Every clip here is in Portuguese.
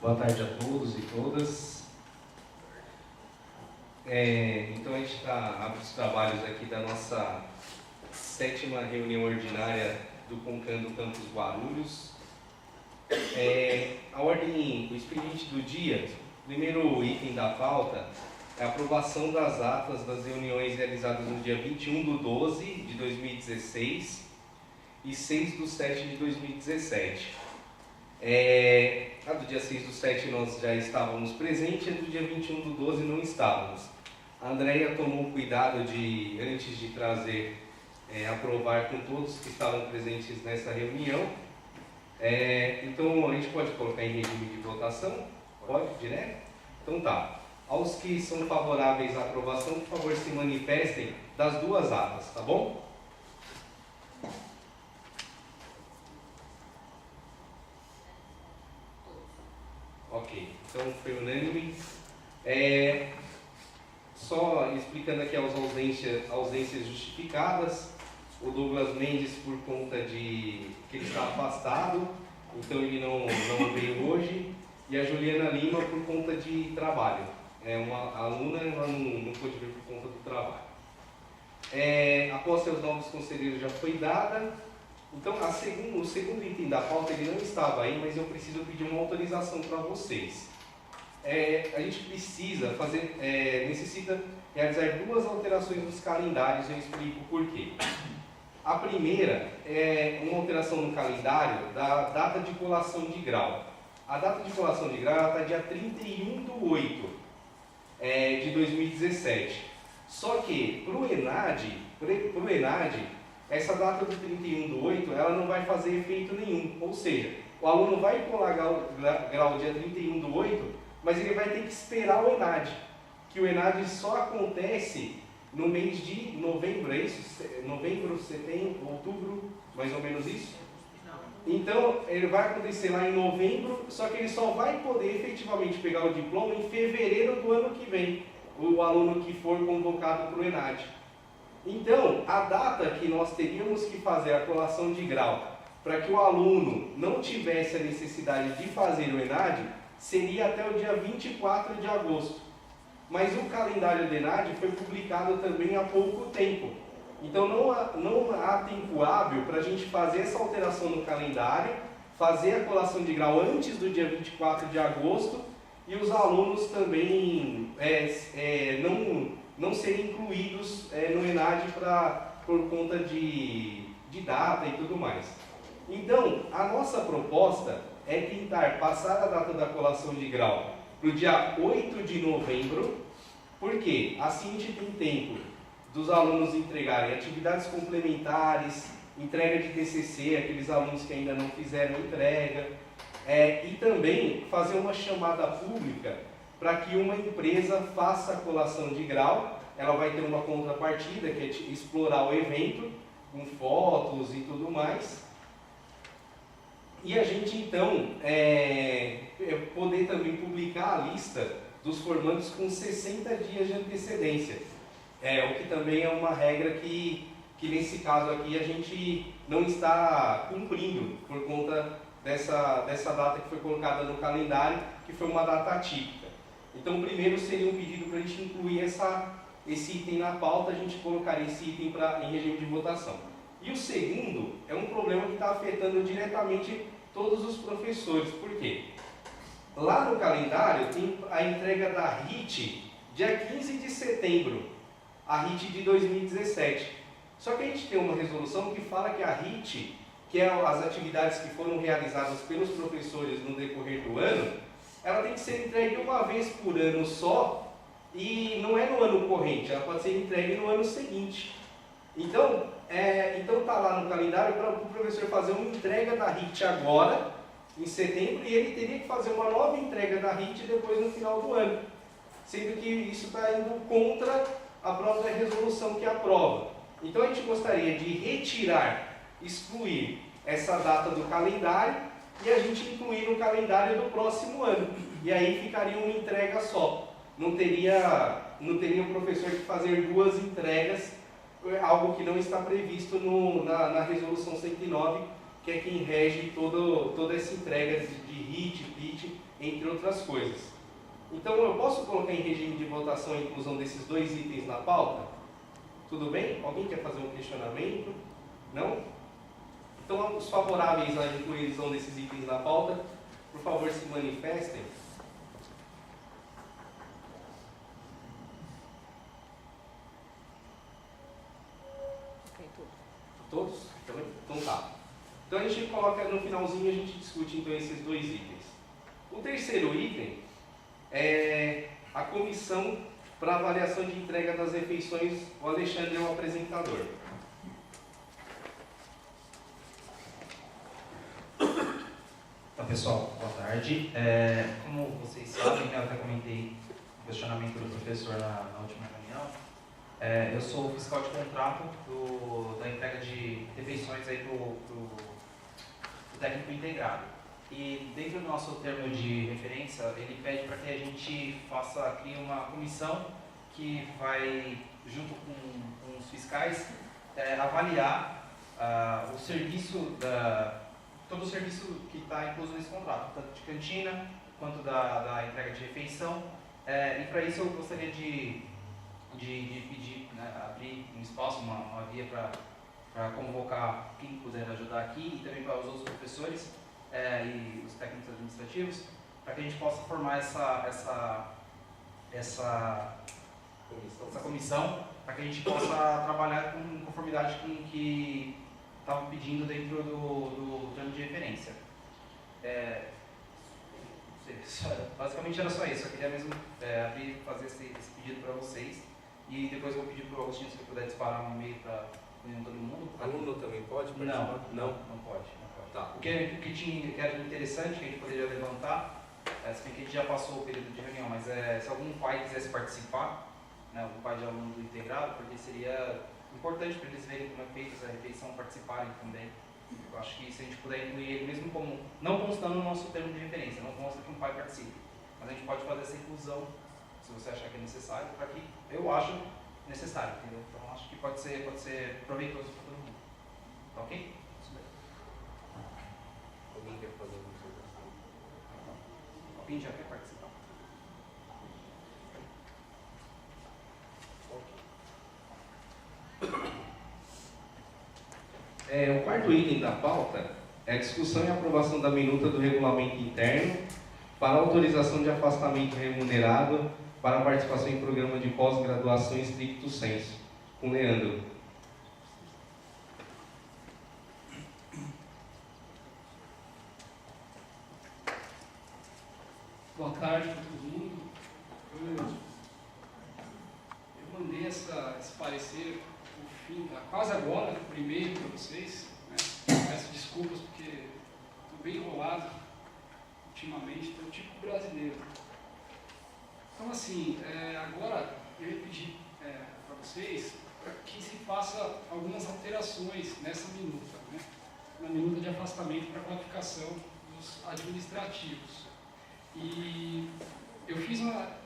Boa tarde a todos e todas. Então a gente abre os trabalhos aqui da nossa 7ª reunião ordinária do Concando Campus Guarulhos. A ordem, o expediente do dia, o primeiro item da pauta é a aprovação das atas das reuniões realizadas no dia 21/12 de 2016 e 6/7 de 2017. A do dia 6/7 nós já estávamos presentes, e a do dia 21/12 não estávamos. A Andréia tomou cuidado de, antes de trazer, aprovar com todos que estavam presentes nessa reunião. Então a gente pode colocar em regime de votação? Pode, direto? Então tá. Aos que são favoráveis à aprovação, por favor se manifestem das duas atas, tá bom? Ok, então foi unânime. Só explicando aqui as ausências justificadas. O Douglas Mendes, por conta de que ele está afastado, então ele não veio hoje. E a Juliana Lima, por conta de trabalho. É uma aluna, ela não pôde vir por conta do trabalho. A posse aos novos conselheiros já foi dada. Então, o segundo item da pauta, ele não estava aí, mas eu preciso pedir uma autorização para vocês. A gente precisa necessita realizar duas alterações nos calendários, eu explico por quê. A primeira é uma alteração no calendário da data de colação de grau. A data de colação de grau está dia 31/8 de 2017. Só que para o ENAD, essa data do 31/8 ela não vai fazer efeito nenhum. Ou seja, o aluno vai colar grau dia 31/8, mas ele vai ter que esperar o ENAD. Que o ENAD só acontece no mês de novembro, é isso? Novembro, setembro, outubro, mais ou menos isso? Então, ele vai acontecer lá em novembro, só que ele só vai poder efetivamente pegar o diploma em fevereiro do ano que vem, o aluno que for convocado para o ENAD. Então, a data que nós teríamos que fazer a colação de grau, para que o aluno não tivesse a necessidade de fazer o ENAD, seria até o dia 24 de agosto. Mas o calendário do ENAD foi publicado também há pouco tempo. Então não há tempo hábil para a gente fazer essa alteração no calendário, fazer a colação de grau antes do dia 24 de agosto e os alunos também não serem incluídos no ENAD por conta de data e tudo mais. Então, a nossa proposta é tentar passar a data da colação de grau para o dia 8 de novembro, porque assim a gente tem tempo dos alunos entregarem atividades complementares, entrega de TCC, aqueles alunos que ainda não fizeram entrega, e também fazer uma chamada pública para que uma empresa faça a colação de grau. Ela vai ter uma contrapartida, que é explorar o evento, com fotos e tudo mais. E a gente, então, poder também publicar a lista dos formandos com 60 dias de antecedência. O que também é uma regra que nesse caso aqui a gente não está cumprindo por conta dessa data que foi colocada no calendário, que foi uma data atípica. Então, primeiro seria um pedido para a gente incluir esse item na pauta, a gente colocaria esse item em regime de votação. E o segundo é um problema que está afetando diretamente todos os professores. Por quê? Lá no calendário tem a entrega da RIT dia 15 de setembro, a RIT de 2017. Só que a gente tem uma resolução que fala que a RIT, que é as atividades que foram realizadas pelos professores no decorrer do ano, ela tem que ser entregue uma vez por ano só, e não é no ano corrente, ela pode ser entregue no ano seguinte. Então está lá no calendário para o professor fazer uma entrega da RIT agora, em setembro, e ele teria que fazer uma nova entrega da RIT depois no final do ano. Sendo que isso está indo contra a própria resolução que aprova. Então a gente gostaria de excluir essa data do calendário e a gente incluir no calendário do próximo ano. E aí ficaria uma entrega só. Não teria o professor que fazer duas entregas, algo que não está previsto na resolução 109, que é quem rege toda essa entrega de RIT, PIT entre outras coisas. Então, eu posso colocar em regime de votação a inclusão desses dois itens na pauta? Tudo bem? Alguém quer fazer um questionamento? Não? Então, os favoráveis à inclusão desses itens na pauta, por favor, se manifestem. Todos? Então tá. Então a gente coloca no finalzinho, a gente discute então esses dois itens. O terceiro item é a comissão para avaliação de entrega das refeições. O Alexandre é o apresentador. Então, pessoal, boa tarde. Como vocês sabem, eu até comentei o questionamento do professor na última reunião. Eu sou o fiscal de contrato da entrega de refeições para o técnico integrado. E dentro do nosso termo de referência, ele pede para que a gente crie uma comissão que vai, junto com os fiscais, avaliar o serviço, todo o serviço que está incluso nesse contrato, tanto de cantina quanto da entrega de refeição. E para isso eu gostaria de pedir, abrir um espaço, uma via para convocar quem puder ajudar aqui e também para os outros professores e os técnicos administrativos, para que a gente possa formar essa comissão, para que a gente possa trabalhar com conformidade com o que estava pedindo dentro do plano de referência. Basicamente era só isso, eu queria mesmo fazer esse pedido para vocês. E depois eu vou pedir para o Agostinho, se ele puder disparar um e-mail para todo mundo. Aluno também pode participar? Não pode. Tá. O que era interessante, que a gente poderia levantar, se bem que a gente já passou o período de reunião, mas se algum pai quisesse participar, o pai de aluno do integrado, porque seria importante para eles verem como é feita essa refeição, participarem também. Eu acho que se a gente puder incluir ele, mesmo como, não constando no nosso termo de referência, não consta que um pai participe, mas a gente pode fazer essa inclusão, se você achar que é necessário, para que eu acho necessário, entendeu? Então acho que pode ser proveitoso para todo mundo. Tá ok? Alguém quer fazer alguma observação? Alguém já quer participar? O quarto item da pauta é a discussão e aprovação da minuta do regulamento interno para autorização de afastamento remunerado para participação em programa de pós-graduação em stricto sensu, com o Leandro. Boa tarde para todo mundo. Eu mandei esse parecer quase agora, por e-mail para vocês. Peço desculpas porque estou bem enrolado ultimamente, estou tipo brasileiro. Então, assim, agora eu ia pedir para vocês para que se faça algumas alterações nessa minuta, na minuta de afastamento para qualificação dos administrativos. E a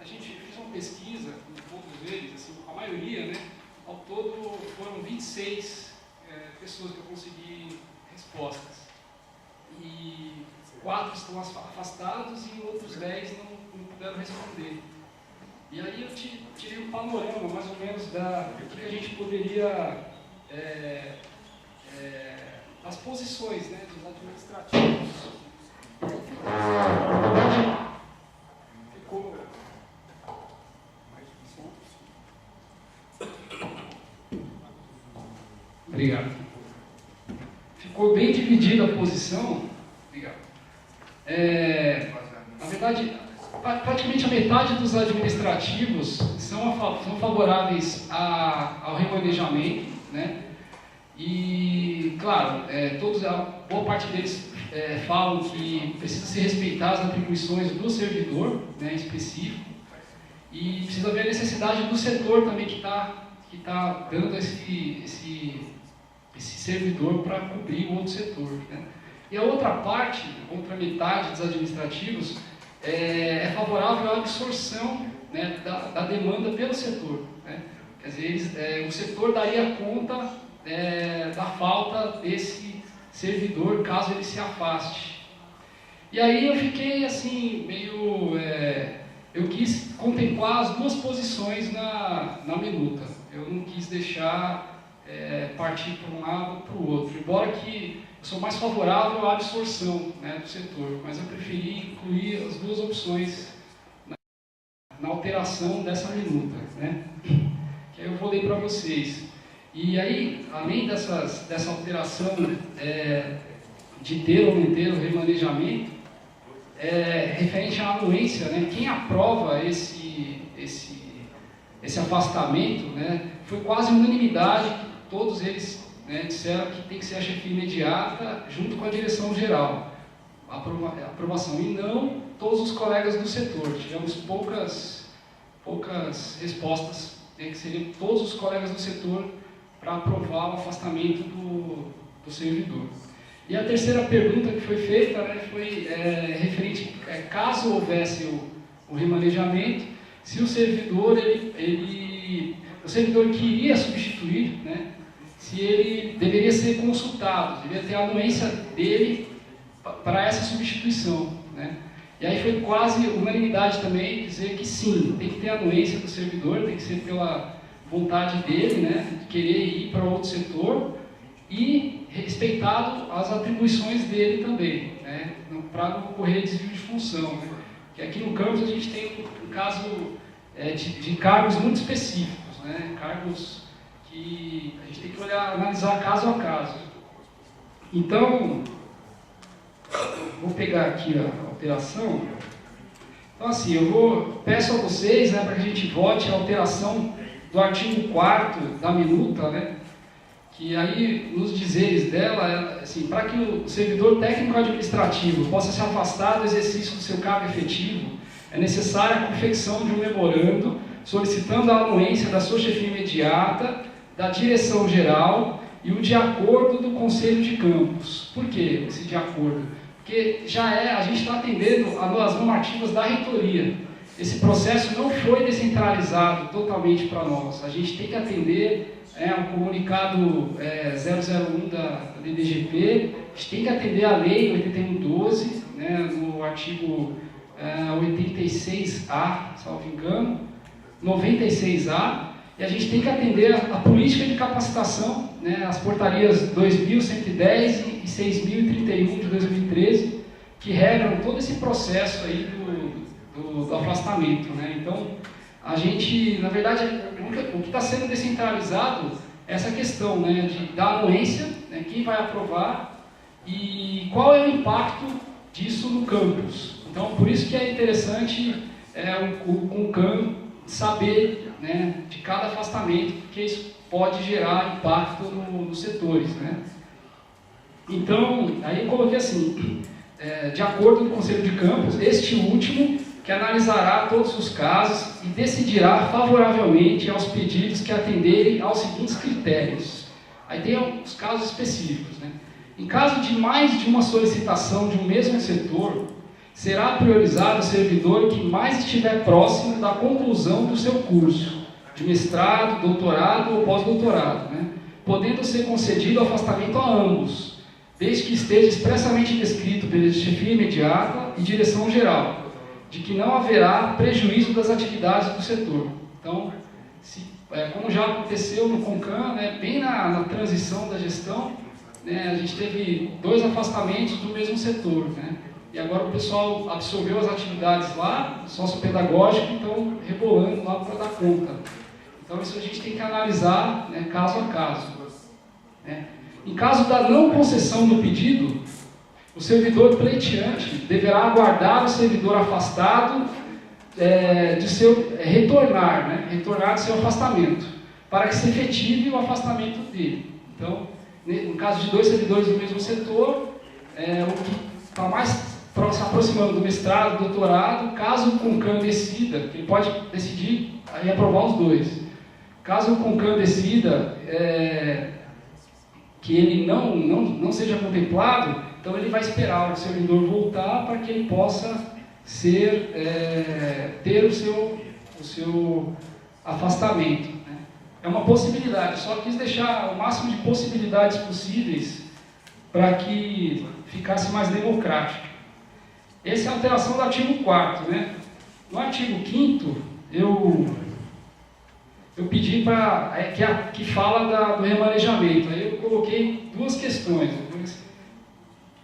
gente fez uma pesquisa com todos eles, assim, a maioria, ao todo foram 26 pessoas que eu consegui respostas. E 4 estão afastados e outros 10 não puderam responder. E aí eu tirei um panorama, mais ou menos, do que a gente poderia, as posições dos administrativos. Ficou... Obrigado. Ficou bem dividida a posição. Obrigado. Na verdade, praticamente a metade dos administrativos são favoráveis ao remanejamento, E, claro, boa parte deles falam que precisa se respeitar as atribuições do servidor, específico, e precisa ver a necessidade do setor também que está dando esse servidor para cobrir o outro setor. E a outra outra metade dos administrativos é favorável à absorção da demanda pelo setor. Quer dizer, o setor daria conta da falta desse servidor caso ele se afaste. E aí eu fiquei assim, meio contemplar as duas posições na minuta. Eu não quis deixar partir para um lado ou para o outro, embora que eu sou mais favorável à absorção, né, do setor, mas eu preferi incluir as duas opções na alteração dessa minuta, né, que aí eu vou ler para vocês. E aí, além dessa alteração de ter ou não ter o remanejamento, referente à anuência, né, quem aprova esse afastamento, né, foi quase unanimidade, todos eles, né, disseram que tem que ser a chefia imediata junto com a direção geral, a aprovação, e não todos os colegas do setor. Tivemos poucas respostas, né, que seriam todos os colegas do setor para aprovar o afastamento do servidor. E a terceira pergunta que foi feita, né, foi referente, caso houvesse o remanejamento, se o servidor, o servidor que iria substituir, né, se ele deveria ser consultado, deveria ter a anuência dele para essa substituição, né. E aí foi quase unanimidade também dizer que sim, tem que ter a anuência do servidor, tem que ser pela vontade dele, né, de querer ir para outro setor, e respeitado as atribuições dele também, né, para não ocorrer desvio de função, né. Porque aqui no campus a gente tem um caso de cargos muito específicos, né, cargos que a gente tem que analisar caso a caso. Então, vou pegar aqui a alteração. Então, assim, peço a vocês, né, para que a gente vote a alteração do artigo 4º da minuta, né, que aí, nos dizeres dela, assim, para que o servidor técnico-administrativo possa se afastar do exercício do seu cargo efetivo, é necessária a confecção de um memorando solicitando a anuência da sua chefia imediata, da direção geral e o de acordo do Conselho de Campus. Por que esse de acordo? Porque a gente está atendendo às normativas da reitoria. Esse processo não foi descentralizado totalmente para nós. A gente tem que atender o comunicado 001 da DDGP, a gente tem que atender a lei 8112, né, no artigo 86A, salvo engano, 96A, e a gente tem que atender a política de capacitação, né, as portarias 2110 e 6031 de 2013, que regram todo esse processo aí do afastamento, né. Então, a gente, na verdade, o que está sendo descentralizado é essa questão, né, da anuência, né, quem vai aprovar e qual é o impacto disso no campus. Então, por isso que é interessante o CONCAN saber, né, de cada afastamento, porque isso pode gerar impacto nos setores, né. Então, aí eu coloquei assim, de acordo com o Conselho de Campus, este último que analisará todos os casos e decidirá favoravelmente aos pedidos que atenderem aos seguintes critérios. Aí tem os casos específicos, né? Em caso de mais de uma solicitação de um mesmo setor, será priorizado o servidor que mais estiver próximo da conclusão do seu curso, de mestrado, doutorado ou pós-doutorado, né? Podendo ser concedido afastamento a ambos, desde que esteja expressamente descrito pela chefia imediata e direção geral, de que não haverá prejuízo das atividades do setor. Então, como já aconteceu no CONCAN, né, bem na transição da gestão, né, a gente teve 2 afastamentos do mesmo setor, né, e agora o pessoal absorveu as atividades lá, sociopedagógico, então rebolando lá para dar conta. Então, isso a gente tem que analisar, né, caso a caso, né. Em caso da não concessão do pedido, o servidor pleiteante deverá aguardar o servidor afastado de seu retornar de seu afastamento, para que se efetive o afastamento dele. Então, no caso de 2 servidores do mesmo setor, o que está mais se aproximando do mestrado, do doutorado, caso o CONCAN decida, ele pode decidir e aprovar os 2. Caso o CONCAN decida que ele não seja contemplado, então ele vai esperar o servidor voltar para que ele possa ter o seu afastamento, né? É uma possibilidade, só quis deixar o máximo de possibilidades possíveis para que ficasse mais democrático. Essa é a alteração do artigo 4º, né? No artigo 5º, eu pedi para que fala do remanejamento. Aí eu coloquei duas questões.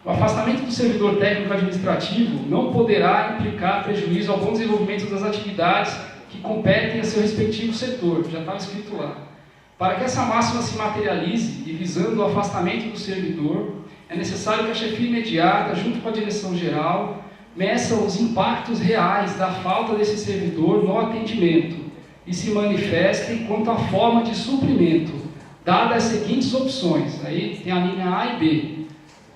O afastamento do servidor técnico administrativo não poderá implicar prejuízo ao bom desenvolvimento das atividades que competem a seu respectivo setor, já estava escrito lá. Para que essa máxima se materialize e visando o afastamento do servidor, é necessário que a chefia imediata, junto com a direção geral, meça os impactos reais da falta desse servidor no atendimento e se manifestem quanto à forma de suprimento, dadas as seguintes opções. Aí tem a linha A e B.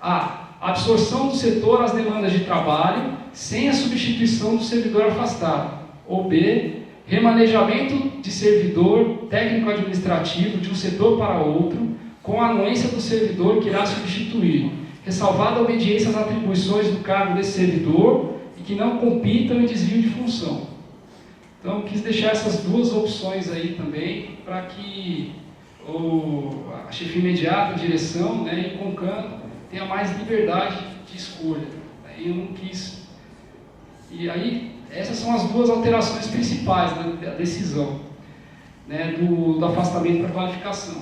A. Absorção do setor às demandas de trabalho, sem a substituição do servidor afastado. Ou B. Remanejamento de servidor técnico-administrativo de um setor para outro, com a anuência do servidor que irá substituir, ressalvada a obediência às atribuições do cargo desse servidor e que não compitam em desvio de função. Então, quis deixar essas duas opções aí também, para que a chefia imediata, a direção, né, e o CONCAN tenha mais liberdade de escolha. Aí eu não quis. E aí, essas são as duas alterações principais da decisão, né, do afastamento para qualificação.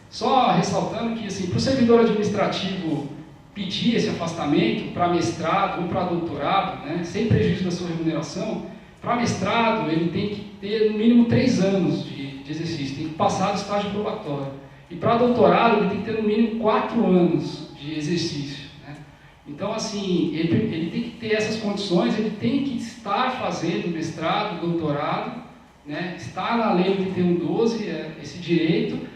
Só ressaltando que, assim, para o servidor administrativo pedir esse afastamento para mestrado ou para doutorado, né, sem prejuízo da sua remuneração, para mestrado ele tem que ter no mínimo 3 anos de exercício, tem que passar do estágio probatório. E para doutorado ele tem que ter no mínimo 4 anos de exercício. Né? Então, assim, ele tem que ter essas condições, ele tem que estar fazendo mestrado, doutorado, né? Está na lei 8112 esse direito,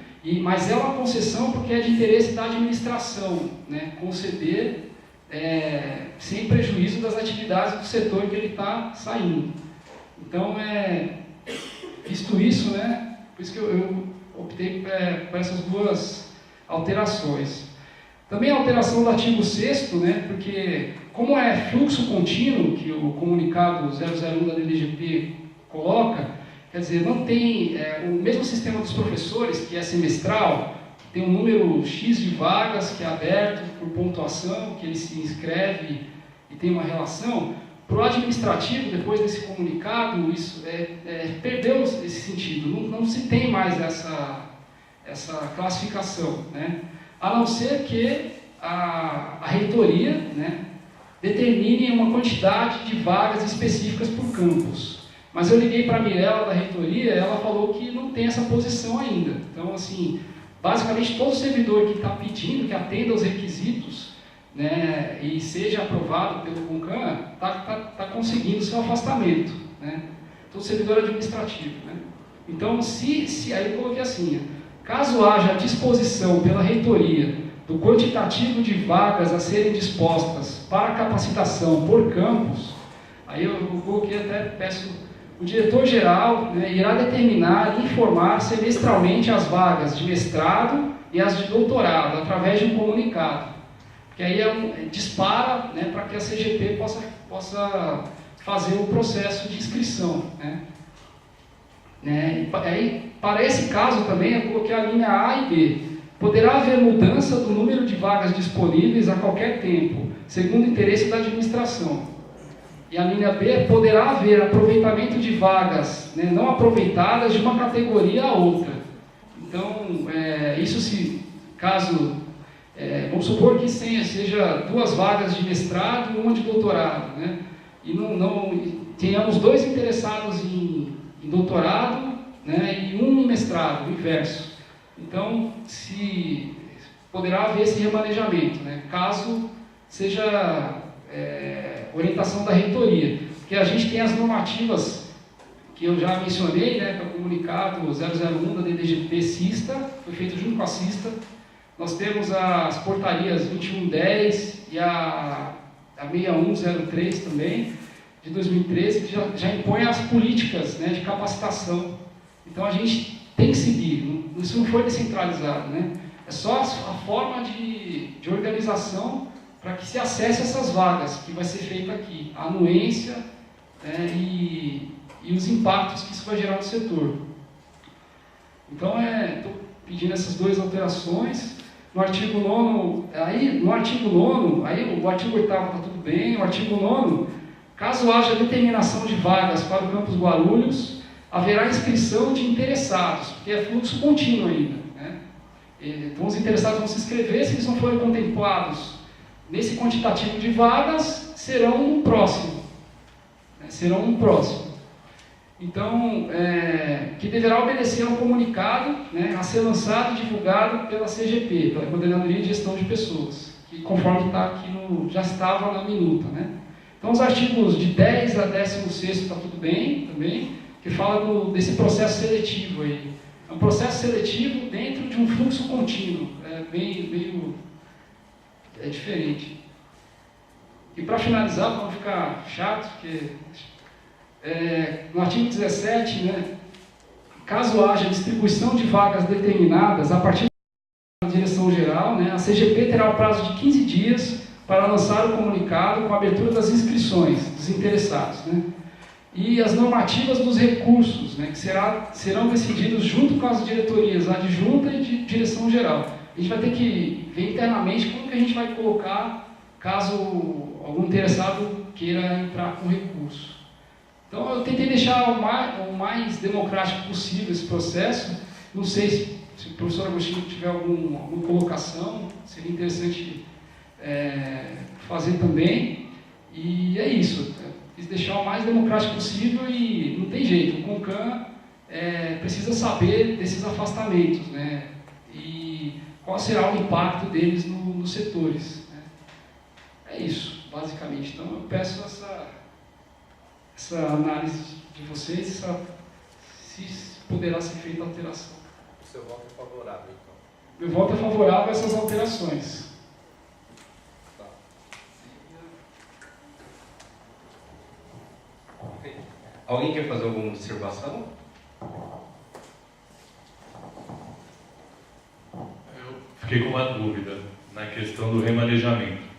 mas é uma concessão porque é de interesse da administração, né? Conceder sem prejuízo das atividades do setor que ele está saindo. Então, visto isso, né? Por isso que eu optei por essas duas alterações. Também a alteração do artigo 6º, né? Porque como é fluxo contínuo, que o comunicado 001 da DDGP coloca, quer dizer, não tem o mesmo sistema dos professores, que é semestral, tem um número X de vagas que é aberto por pontuação, que ele se inscreve e tem uma relação. Para o administrativo, depois desse comunicado, isso perdeu esse sentido, não se tem mais essa classificação, né? A não ser que a reitoria, né, determine uma quantidade de vagas específicas por campus. Mas eu liguei para a Mirella da reitoria, ela falou que não tem essa posição ainda. Então, assim, basicamente todo servidor que está pedindo, que atenda aos requisitos, né, e seja aprovado pelo CONCAN, está conseguindo seu afastamento, né? Todo servidor administrativo, né? Então, aí eu coloquei assim, caso haja disposição pela reitoria do quantitativo de vagas a serem dispostas para capacitação por campus, aí eu coloquei até, peço, o diretor-geral, né, irá determinar e informar semestralmente as vagas de mestrado e as de doutorado, através de um comunicado. Que aí dispara, né, para que a CGP possa fazer o processo de inscrição, né? Aí, para esse caso também, eu coloquei a linha A e B. Poderá haver mudança do número de vagas disponíveis a qualquer tempo, segundo o interesse da administração. E a linha B, poderá haver aproveitamento de vagas, né, não aproveitadas de uma categoria a outra. Então, isso se, caso, vamos supor que seja 2 vagas de mestrado e 1 de doutorado, né, e não tenhamos 2 interessados em doutorado, né, e 1 em mestrado, o inverso. Então, poderá haver esse remanejamento, né, caso seja orientação da reitoria. Porque a gente tem as normativas que eu já mencionei, né, que é o comunicado 001 da DDGP CISTA, foi feito junto com a CISTA. Nós temos as portarias 2110 e a 6103 também, de 2013, que já impõe as políticas, né, de capacitação. Então a gente tem que seguir, isso não foi descentralizado, né? É só a forma de organização para que se acesse essas vagas, que vai ser feita aqui, a anuência, e os impactos que isso vai gerar no setor. Então, estou pedindo essas 2 alterações. No artigo 9º, o artigo 8º está tudo bem, o artigo 9º, Caso haja determinação de vagas para o campus Guarulhos, haverá inscrição de interessados, porque é fluxo contínuo ainda, né? Então os interessados vão se inscrever, se eles não forem contemplados nesse quantitativo de vagas, serão um próximo. Né? Serão um próximo. Então, que deverá obedecer ao comunicado, né, a ser lançado e divulgado pela CGP, pela Coordenadoria de Gestão de Pessoas, que conforme está aqui já estava na minuta, né? Então, os artigos de 10 a 16º está tudo bem também, que fala desse processo seletivo aí. É um processo seletivo dentro de um fluxo contínuo, meio diferente. E para finalizar, para não ficar chato, porque no artigo 17, né, caso haja distribuição de vagas determinadas a partir da direção geral, né, a CGP terá o prazo de 15 dias para lançar o comunicado com a abertura das inscrições dos interessados, né, e as normativas dos recursos, né, que serão decididos junto com as diretorias adjunta e de direção geral. A gente vai ter que ver internamente como que a gente vai colocar caso algum interessado queira entrar com recurso. Então, eu tentei deixar o mais democrático possível esse processo. Não sei se o professor Agostinho tiver alguma colocação, seria interessante fazer também. E é isso. Quis deixar o mais democrático possível e não tem jeito. O CONCAN precisa saber desses afastamentos, né? E qual será o impacto deles nos setores. Né? É isso, basicamente. Então, eu peço essa análise de vocês, se poderá ser feita alteração. O seu voto é favorável, então? Meu voto é favorável a essas alterações. Tá. Alguém quer fazer alguma observação? Eu fiquei com uma dúvida na questão do remanejamento.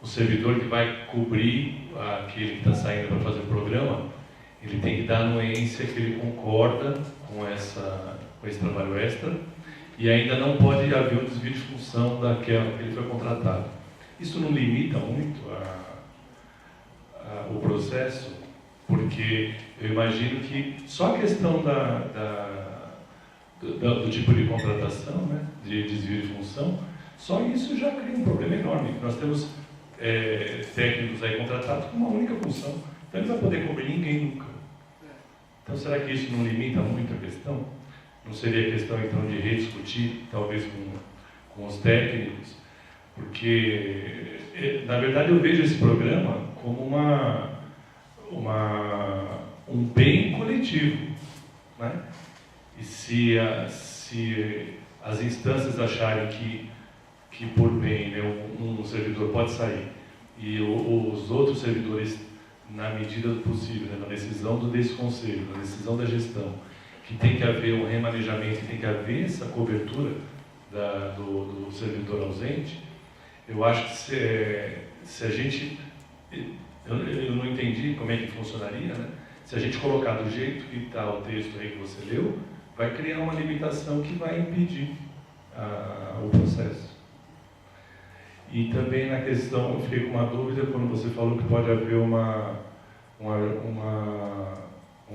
O servidor que vai cobrir aquele que está saindo para fazer o programa, ele tem que dar anuência que ele concorda com esse trabalho extra e ainda não pode haver um desvio de função daquela que ele foi contratado. Isso não limita muito o processo, porque eu imagino que só a questão do tipo de contratação, né, de desvio de função, só isso já cria um problema enorme. Nós temos técnicos aí contratados com uma única função, então ele não vai poder cobrir ninguém nunca. Então será que isso não limita muito a questão? Não seria questão então de rediscutir, talvez com os técnicos? Porque, na verdade, eu vejo esse programa como um bem coletivo, né? E se as instâncias acharem que por bem, né, um servidor pode sair e os outros servidores, na medida do possível, né, na decisão desse conselho, na decisão da gestão, que tem que haver um remanejamento, tem que haver essa cobertura do servidor ausente, eu acho que se a gente... Eu não entendi como é que funcionaria, né? Se a gente colocar do jeito que está o texto aí que você leu, vai criar uma limitação que vai impedir o processo. E também na questão, eu fiquei com uma dúvida quando você falou que pode haver um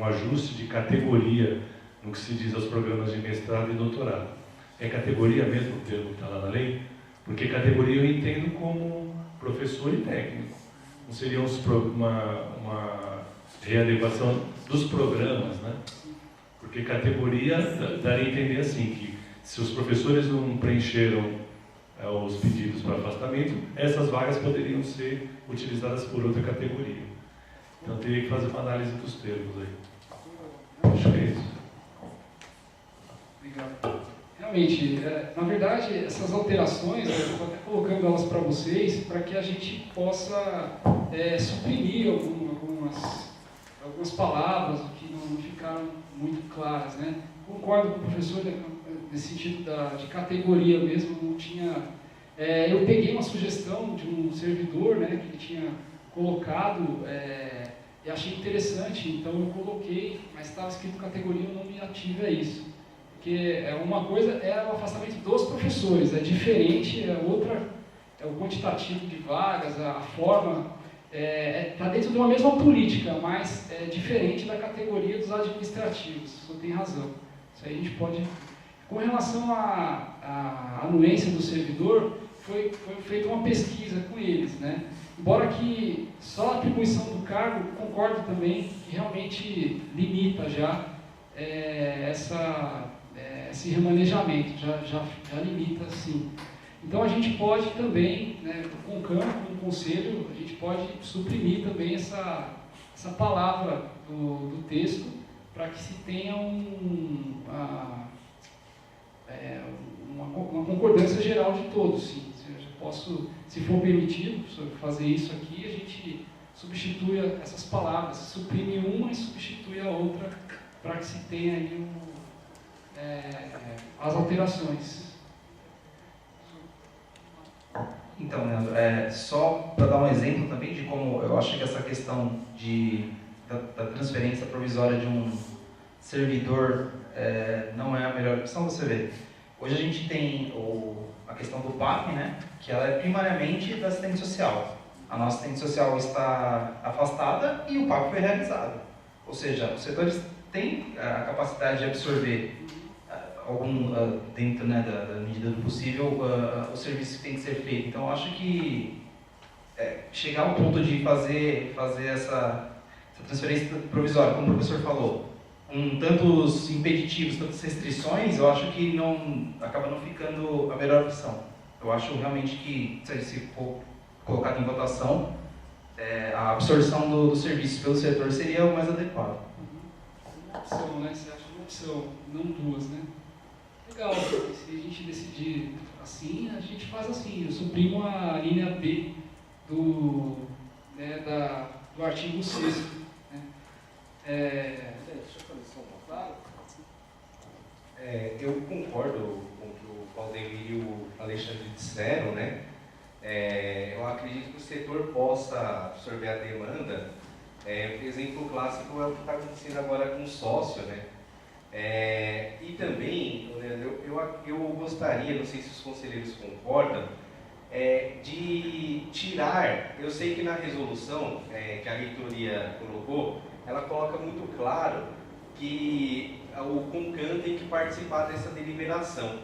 ajuste de categoria no que se diz aos programas de mestrado e doutorado. É categoria mesmo o termo que está lá na lei? Porque categoria eu entendo como professor e técnico. Não seria uma readequação dos programas, né? Porque categoria daria a entender assim, que se os professores não preencheram os pedidos para afastamento, essas vagas poderiam ser utilizadas por outra categoria. Então teria que fazer uma análise dos termos aí. Acho que é isso. Obrigado. Realmente, na verdade, essas alterações, eu estou até colocando elas para vocês, para que a gente possa suprimir algumas palavras que não ficaram muito claras, né? Concordo com o professor nesse sentido de categoria mesmo, não tinha... eu peguei uma sugestão de um servidor, né, que ele tinha colocado, e achei interessante, então eu coloquei, mas estava escrito categoria, eu não me ative a isso. Porque uma coisa é o afastamento dos professores, é diferente, outra é o quantitativo de vagas, a forma está dentro de uma mesma política, mas é diferente da categoria dos administrativos. O senhor tem razão. Isso aí a gente pode... Com relação à anuência do servidor, foi feita uma pesquisa com eles, né? Embora que só a atribuição do cargo, concordo também, que realmente limita já esse remanejamento, já limita, sim. Então a gente pode também, né, com o CONCAN, com o Conselho, a gente pode suprimir também essa palavra do texto, para que se tenha uma concordância geral de todos, sim. Se for permitido fazer isso aqui, a gente substitui essas palavras, suprime uma e substitui a outra, para que se tenha aí as alterações. Então, Leandro, só para dar um exemplo também de como eu acho que essa questão da transferência provisória de um servidor não é a melhor opção, você vê. Hoje a gente tem a questão do PAP, né, que ela é primariamente da assistente social. A nossa assistente social está afastada e o PAP foi realizado. Ou seja, os setores têm a capacidade de absorver dentro, né, da medida do possível, o serviço que tem que ser feito. Então, eu acho que chegar ao ponto de fazer essa transferência provisória, como o professor falou, com tantos impeditivos, tantas restrições, eu acho que acaba não ficando a melhor opção. Eu acho realmente que, se for colocado em votação, a absorção do serviço pelo setor seria o mais adequado. Uma opção, né? Você acha uma opção, não duas, né? Legal, se a gente decidir assim, a gente faz assim. Eu suprimo a linha B do artigo 6º. Né? Deixa eu fazer só uma fala. Eu concordo com o que o Valdemir e o Alexandre disseram, né? Eu acredito que o setor possa absorver a demanda. Exemplo clássico é o que está acontecendo agora com o sócio, né? E também, eu gostaria, não sei se os conselheiros concordam, de tirar, eu sei que na resolução que a reitoria colocou, ela coloca muito claro que o CONCAN tem que participar dessa deliberação.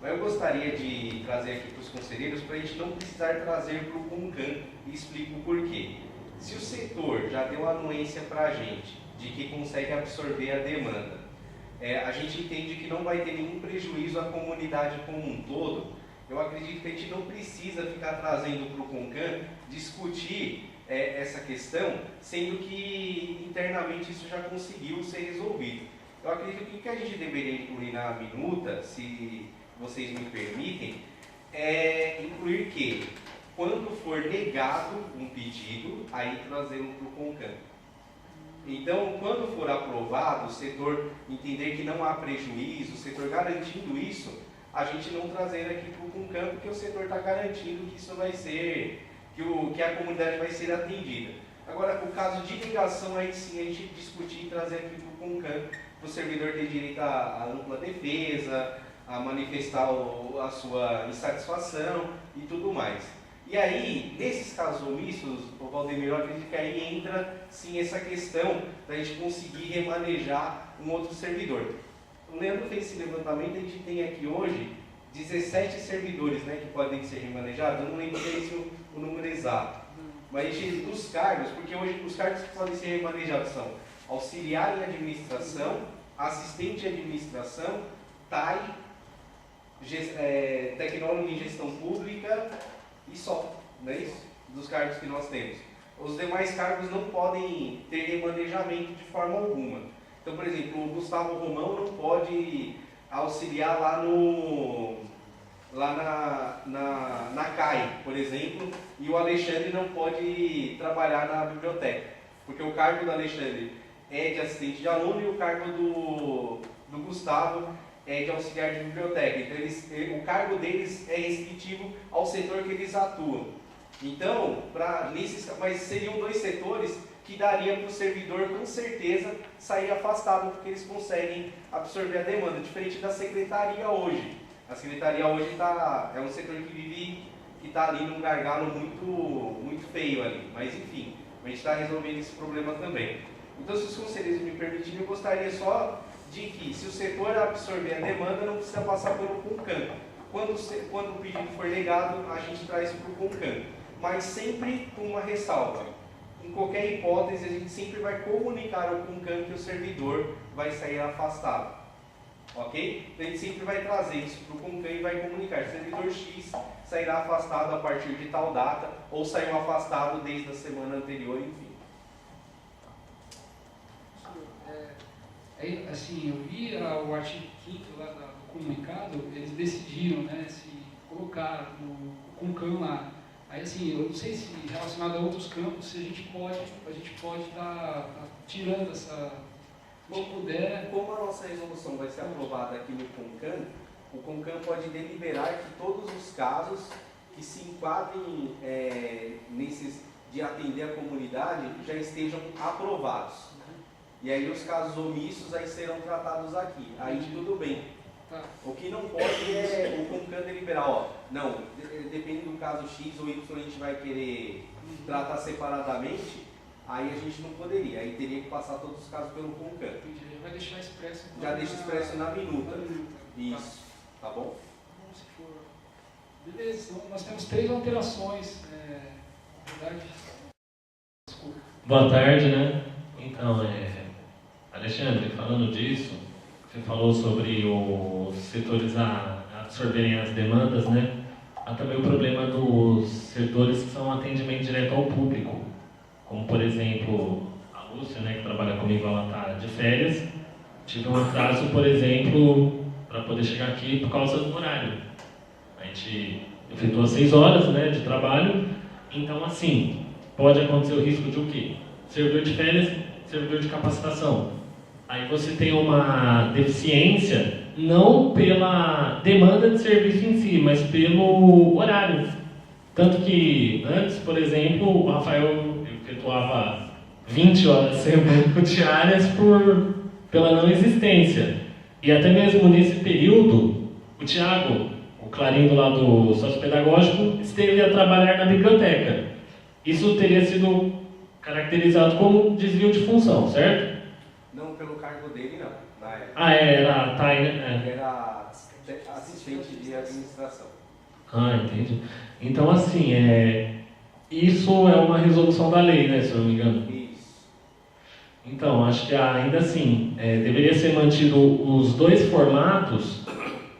Mas eu gostaria de trazer aqui para os conselheiros para a gente não precisar trazer para o CONCAN, e explico o porquê. Se o setor já deu anuência para a gente de que consegue absorver a demanda, a gente entende que não vai ter nenhum prejuízo à comunidade como um todo, eu acredito que a gente não precisa ficar trazendo para o CONCAN discutir essa questão, sendo que internamente isso já conseguiu ser resolvido. Eu acredito que o que a gente deveria incluir na minuta, se vocês me permitem, é incluir que, quando for negado um pedido, aí trazemos para o CONCAN. Então, quando for aprovado, o setor entender que não há prejuízo, o setor garantindo isso, a gente não trazer aqui para o CONCAN, porque o setor está garantindo que isso vai ser, que a comunidade vai ser atendida. Agora, o caso de negação, aí sim a gente discutir e trazer aqui para o CONCAN, para o servidor ter direito à ampla defesa, a manifestar a sua insatisfação e tudo mais. E aí, nesses casos omissos, o Valdemir, eu acredito que aí entra sim essa questão da gente conseguir remanejar um outro servidor. O Leandro fez esse levantamento, a gente tem aqui hoje 17 servidores, né, que podem ser remanejados. Eu não lembro o número exato, mas a gente, dos cargos, porque hoje os cargos que podem ser remanejados são auxiliar em administração, assistente de administração, TAI, tecnólogo em gestão pública e só, não é isso? Dos cargos que nós temos. Os demais cargos não podem ter remanejamento de forma alguma. Então, por exemplo, o Gustavo Romão não pode auxiliar lá na CAI, por exemplo, e o Alexandre não pode trabalhar na biblioteca, porque o cargo do Alexandre é de assistente de aluno e o cargo do Gustavo de auxiliar de biblioteca. Então, o cargo deles é restritivo ao setor que eles atuam. Então, mas seriam dois setores que daria para o servidor, com certeza, sair afastado, porque eles conseguem absorver a demanda, diferente da secretaria hoje. A secretaria hoje é um setor que vive que está ali num gargalo muito feio ali. Mas enfim, a gente está resolvendo esse problema também. Então, se os conselheiros me permitirem, eu gostaria só de que, se o setor absorver a demanda, não precisa passar pelo CONCAN. Quando o pedido for negado, a gente traz para o CONCAN. Mas sempre com uma ressalva. Em qualquer hipótese, a gente sempre vai comunicar ao CONCAN que o servidor vai sair afastado. Ok? Então, a gente sempre vai trazer isso para o CONCAN e vai comunicar. Servidor X sairá afastado a partir de tal data, ou saiu afastado desde a semana anterior, enfim. Assim, eu vi o artigo 5º lá do comunicado, eles decidiram, né, se colocar no CONCAN lá. Aí, assim, eu não sei se relacionado a outros campos, se a gente pode estar tirando essa... Se puder... Como a nossa resolução vai ser aprovada aqui no CONCAN, o CONCAN pode deliberar que todos os casos que se enquadrem nesses de atender a comunidade já estejam aprovados. E aí os casos omissos aí serão tratados aqui. Aí tudo bem. Tá. O que não pode é o CONCAN deliberar, não, depende do caso X ou Y, a gente vai querer tratar separadamente, aí a gente não poderia, aí teria que passar todos os casos pelo CONCAN. Entendi. Vai deixar expresso. Já deixa expresso na minuta. Isso, tá bom? Se for... Beleza, então nós temos 3 alterações. Na verdade... Desculpa. Boa tarde, né? Então, Alexandre, falando disso, você falou sobre os setores absorverem as demandas, né? Há também o problema dos setores que são atendimento direto ao público, como, por exemplo, a Lúcia, né, que trabalha comigo, ela está de férias, tive um atraso, por exemplo, para poder chegar aqui por causa do horário. A gente efetua 6 horas, né, de trabalho, então, assim, pode acontecer o risco de o quê? Servidor de férias, servidor de capacitação. Aí você tem uma deficiência, não pela demanda de serviço em si, mas pelo horário. Tanto que antes, por exemplo, o Rafael efetuava 20 horas diárias pela não existência. E até mesmo nesse período, o Tiago, o Clarindo lá do sociopedagógico, esteve a trabalhar na biblioteca. Isso teria sido caracterizado como desvio de função, certo? Não pelo cargo dele, não. Na época. Ele era assistente de administração. Entendi. Então, assim, isso é uma resolução da lei, né, se eu não me engano? Isso. Então, acho que ainda assim, deveria ser mantido os 2 formatos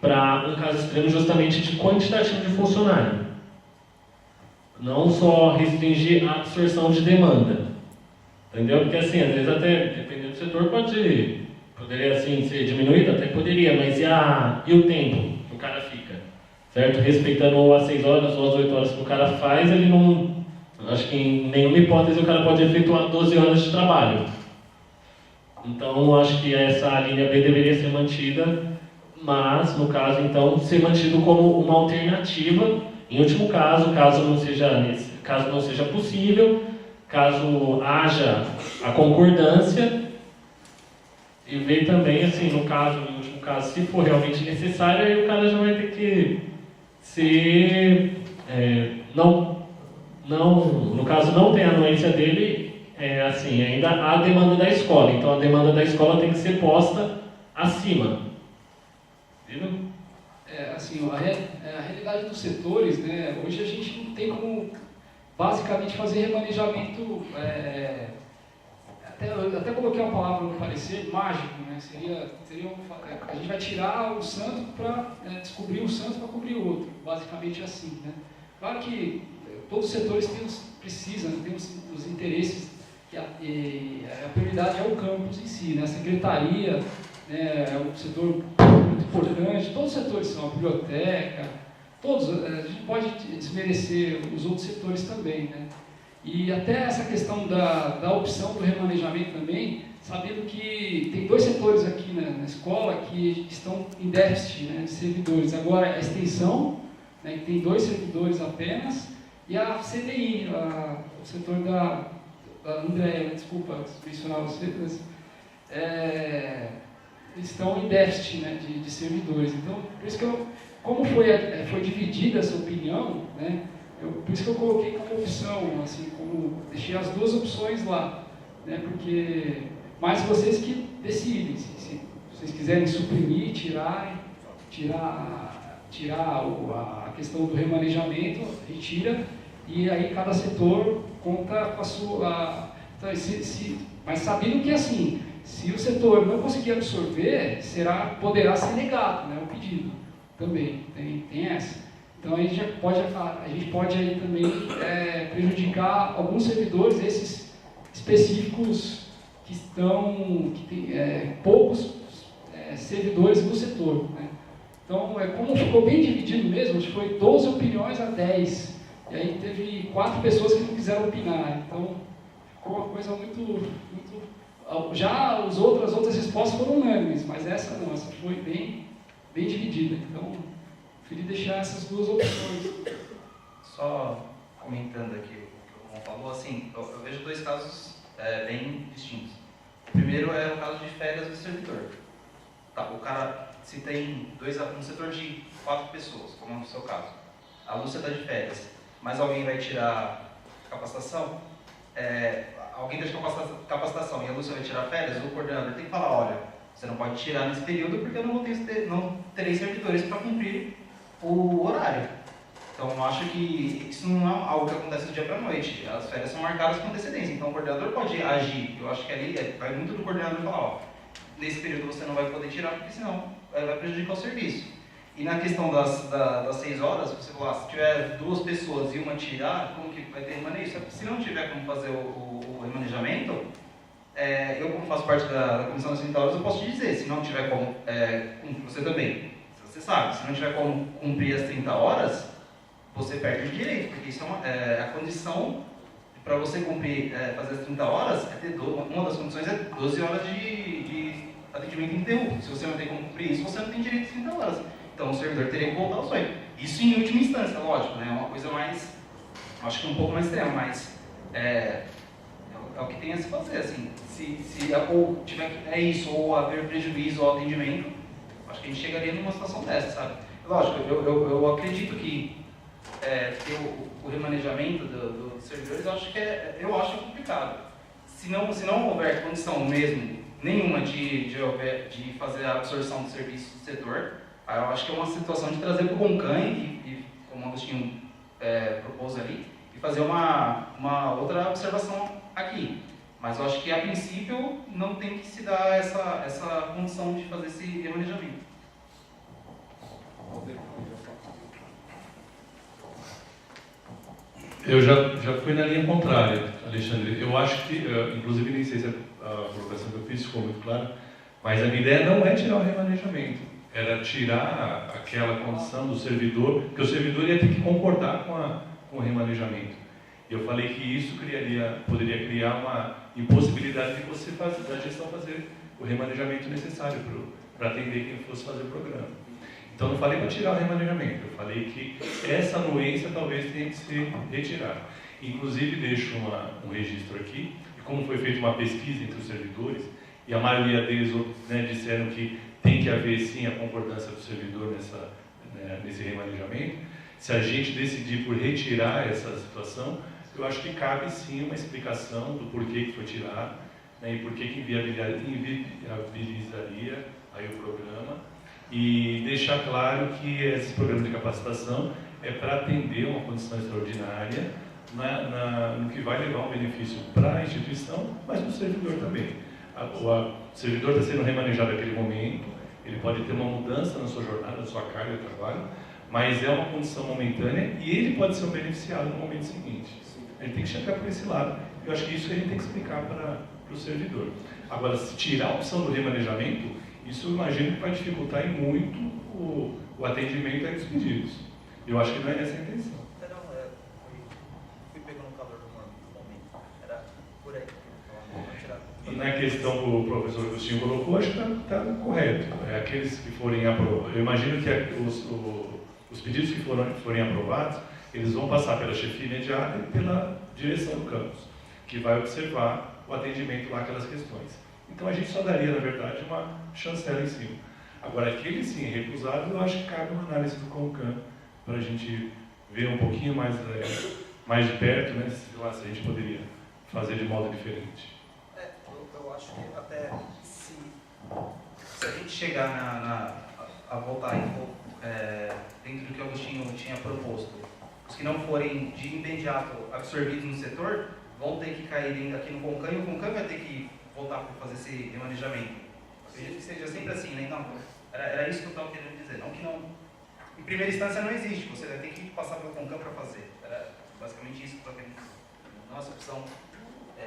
para um caso extremo justamente de quantitativo de funcionário. Não só restringir a absorção de demanda. Entendeu? Porque assim, às vezes até, dependendo do setor, poderia assim ser diminuído, até poderia, mas e o tempo que o cara fica? Certo? Respeitando ou as 6 horas ou as 8 horas que o cara faz, ele não... Acho que em nenhuma hipótese o cara pode efetuar 12 horas de trabalho. Então, acho que essa linha B deveria ser mantida, mas, no caso, então, ser mantido como uma alternativa. Em último caso, caso não seja possível, caso haja a concordância, e ver também, assim, no último caso, se for realmente necessário, aí o cara já vai ter que ser, no caso não tem a anuência dele, assim, ainda há a demanda da escola, então a demanda da escola tem que ser posta acima. Viu? Assim, a realidade dos setores, né, hoje a gente não tem como basicamente fazer remanejamento, até coloquei uma palavra no parecer, mágico, né, a gente vai tirar o santo para descobrir um santo para cobrir o outro, basicamente assim, né. Claro que todos os setores precisam, tem os interesses, que a prioridade é o campus em si, né, a secretaria, né, é um setor muito importante, todos os setores são, a biblioteca, todos, a gente pode desmerecer os outros setores também, né? E até essa questão da opção do remanejamento também, sabendo que tem 2 setores aqui na escola que estão em déficit, né, de servidores. Agora, a extensão, né, que tem 2 servidores apenas, e a CDI, o setor da Andréia, desculpa mencionar vocês, estão em déficit, né, de servidores. Então, por isso que como foi dividida essa opinião, né, Por isso que eu coloquei como opção, assim, deixei as duas opções lá, né? Porque, mas vocês que decidem, se vocês quiserem suprimir, tirar a questão do remanejamento, retira, e aí cada setor conta com a sua... Então, mas sabendo que, assim, se o setor não conseguir absorver, poderá ser negado, né, o pedido também, tem essa. Então, a gente pode aí também prejudicar alguns servidores, esses específicos que tem poucos servidores no setor, né? Então, como ficou bem dividido mesmo, acho que foi 12 opiniões a 10, e aí teve 4 pessoas que não quiseram opinar, então ficou uma coisa muito já as outras respostas foram unânimes, mas essa não, essa foi bem dividida, então preferi deixar essas duas opções. Só comentando aqui o que o Ron falou, assim, eu vejo 2 casos bem distintos. O primeiro é o caso de férias do servidor. Tá, o cara, se tem um setor de 4 pessoas, como no seu caso, a Lúcia está de férias, mas alguém vai tirar capacitação, alguém deixa capacitação e a Lúcia vai tirar férias, o coordenador tem que falar, olha, você não pode tirar nesse período porque eu não terei servidores para cumprir o horário. Então, eu acho que isso não é algo que acontece do dia para a noite. As férias são marcadas com antecedência, então o coordenador pode agir. Eu acho que ali vai muito do coordenador falar, ó, nesse período você não vai poder tirar porque senão vai prejudicar o serviço. E na questão das 6 horas, você falou, se tiver 2 pessoas e uma tirar, como que vai ter remanejo? Se não tiver como fazer o remanejamento, eu como faço parte da comissão das 30 horas, eu posso te dizer, se não tiver como, você também, você sabe, se não tiver como cumprir as 30 horas, você perde o direito, porque isso é a condição para você cumprir, fazer as 30 horas, uma das condições é 12 horas de atendimento ininterrupto. Se você não tem como cumprir isso, você não tem direito de 30 horas. Então o servidor teria que voltar aos 8. Isso em última instância, lógico, né? É uma coisa mais, acho que um pouco mais extrema, mas é o que tem a se fazer, assim. Se ou tiver isso, ou haver prejuízo ao atendimento, acho que a gente chegaria numa situação dessa, sabe? Lógico, eu acredito que ter o remanejamento dos servidores, eu acho complicado. Se não houver condição mesmo nenhuma de fazer a absorção do serviço do setor, aí eu acho que é uma situação de trazer para o CONCAN e como o Agostinho propôs ali, e fazer uma outra observação aqui. Mas eu acho que, a princípio, não tem que se dar essa condição de fazer esse remanejamento. Eu já fui na linha contrária, Alexandre. Eu acho que, inclusive, nem sei se a colocação que eu fiz ficou muito clara, mas a minha ideia não é tirar o remanejamento, era tirar aquela condição do servidor, porque o servidor ia ter que concordar com o remanejamento. E eu falei que isso poderia criar uma impossibilidade de você da gestão fazer o remanejamento necessário para atender quem fosse fazer o programa. Então, não falei para tirar o remanejamento, eu falei que essa anuência talvez tenha que ser retirada. Inclusive, deixo um registro aqui, e como foi feita uma pesquisa entre os servidores, e a maioria deles disseram que tem que haver, sim, a concordância do servidor nesse remanejamento. Se a gente decidir por retirar essa situação, eu acho que cabe, sim, uma explicação do porquê que foi tirado, e por que inviabilizaria aí o programa, e deixar claro que esse programa de capacitação é para atender uma condição extraordinária no que vai levar um benefício para a instituição, mas para o servidor também. O servidor está sendo remanejado naquele momento, ele pode ter uma mudança na sua jornada, na sua carga de trabalho, mas é uma condição momentânea e ele pode ser um beneficiado no momento seguinte. A gente tem que chegar por esse lado. Eu acho que isso a gente tem que explicar para o servidor. Agora, se tirar a opção do remanejamento, isso eu imagino que vai dificultar muito o atendimento aí dos pedidos. Eu acho que não é essa a intenção. Fui pegando o calor do momento. Era por aí. E na questão que o professor Agostinho colocou, acho que está correto. Aqueles que forem aprovados, eu imagino que os pedidos que forem aprovados, eles vão passar pela chefia imediata e pela direção do campus, que vai observar o atendimento lá, aquelas questões. Então a gente só daria, na verdade, uma chancela em cima. Agora, aquele sim recusável, eu acho que cabe uma análise do CONCAN para a gente ver um pouquinho mais, mais de perto, né, sei lá, se a gente poderia fazer de modo diferente. Eu acho que até se a gente chegar a voltar dentro do que o Agostinho tinha proposto, os que não forem de imediato absorvidos no setor vão ter que cair aqui no CONCAN e o CONCAN vai ter que voltar para fazer esse remanejamento. Acredito que seja sempre assim, né? Então, era isso que eu estava querendo dizer. Não que não, em primeira instância não existe, você vai ter que passar pelo CONCAN para fazer. Era basicamente isso que eu estava querendo dizer. Nossa opção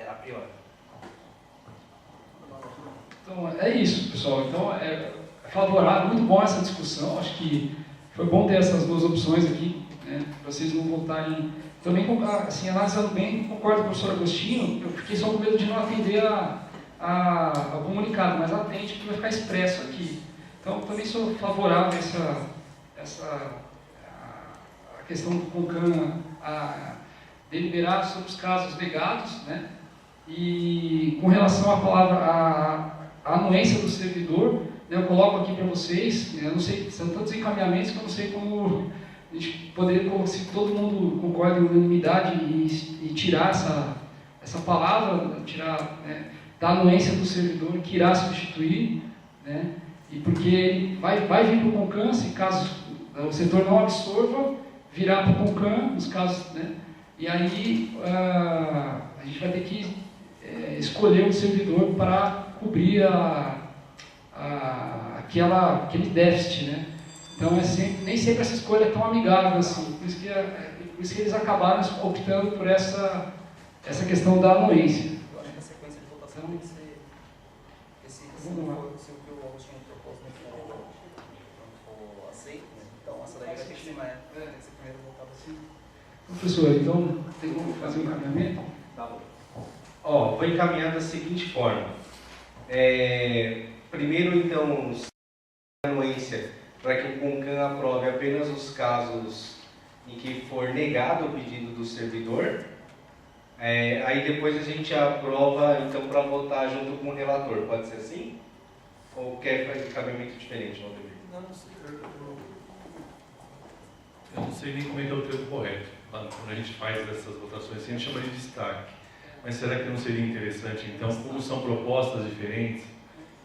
a priori. Então, é isso, pessoal. Então, é favorável, muito bom essa discussão. Acho que foi bom ter essas duas opções aqui, né, para vocês não voltarem. Também, assim, analisando bem, concordo com o professor Agostinho, eu fiquei só com medo de não atender ao comunicado, mas atende, porque vai ficar expresso aqui. Então, também sou favorável a questão do CONCAN a deliberar sobre os casos legados, né? E com relação à palavra, a anuência do servidor, né, eu coloco aqui para vocês, eu não sei, são tantos encaminhamentos que eu não sei como a gente poderia, se todo mundo concorda em unanimidade e tirar essa palavra, tirar, né, da anuência do servidor que irá substituir, né, e porque ele vai vir para o CONCAN, se caso o setor não absorva, virá para o CONCAN, nos casos, né, e aí a gente vai ter que escolher um servidor para cobrir aquele déficit, né? Então, nem sempre essa escolha é tão amigável assim, por isso que eles acabaram optando por essa questão da anuência. Eu acho que a sequência de votação tem que ser se o que o Agostinho propôs não for aceito, né? Então essa daí vai ter que ser primeiro votada assim. Professor, então tem como fazer um encaminhamento? Tá bom. Ó, vou encaminhar da seguinte forma. Primeiro, então, anuência para que o CONCAN aprove apenas os casos em que for negado o pedido do servidor. Aí depois a gente aprova, então, para votar junto com o relator. Pode ser assim? Ou quer fazer encaminhamento diferente, Valdir? Eu não sei nem como é que é o termo correto. Quando a gente faz essas votações assim, a gente chama de destaque. Mas será que não seria interessante, então, como são propostas diferentes,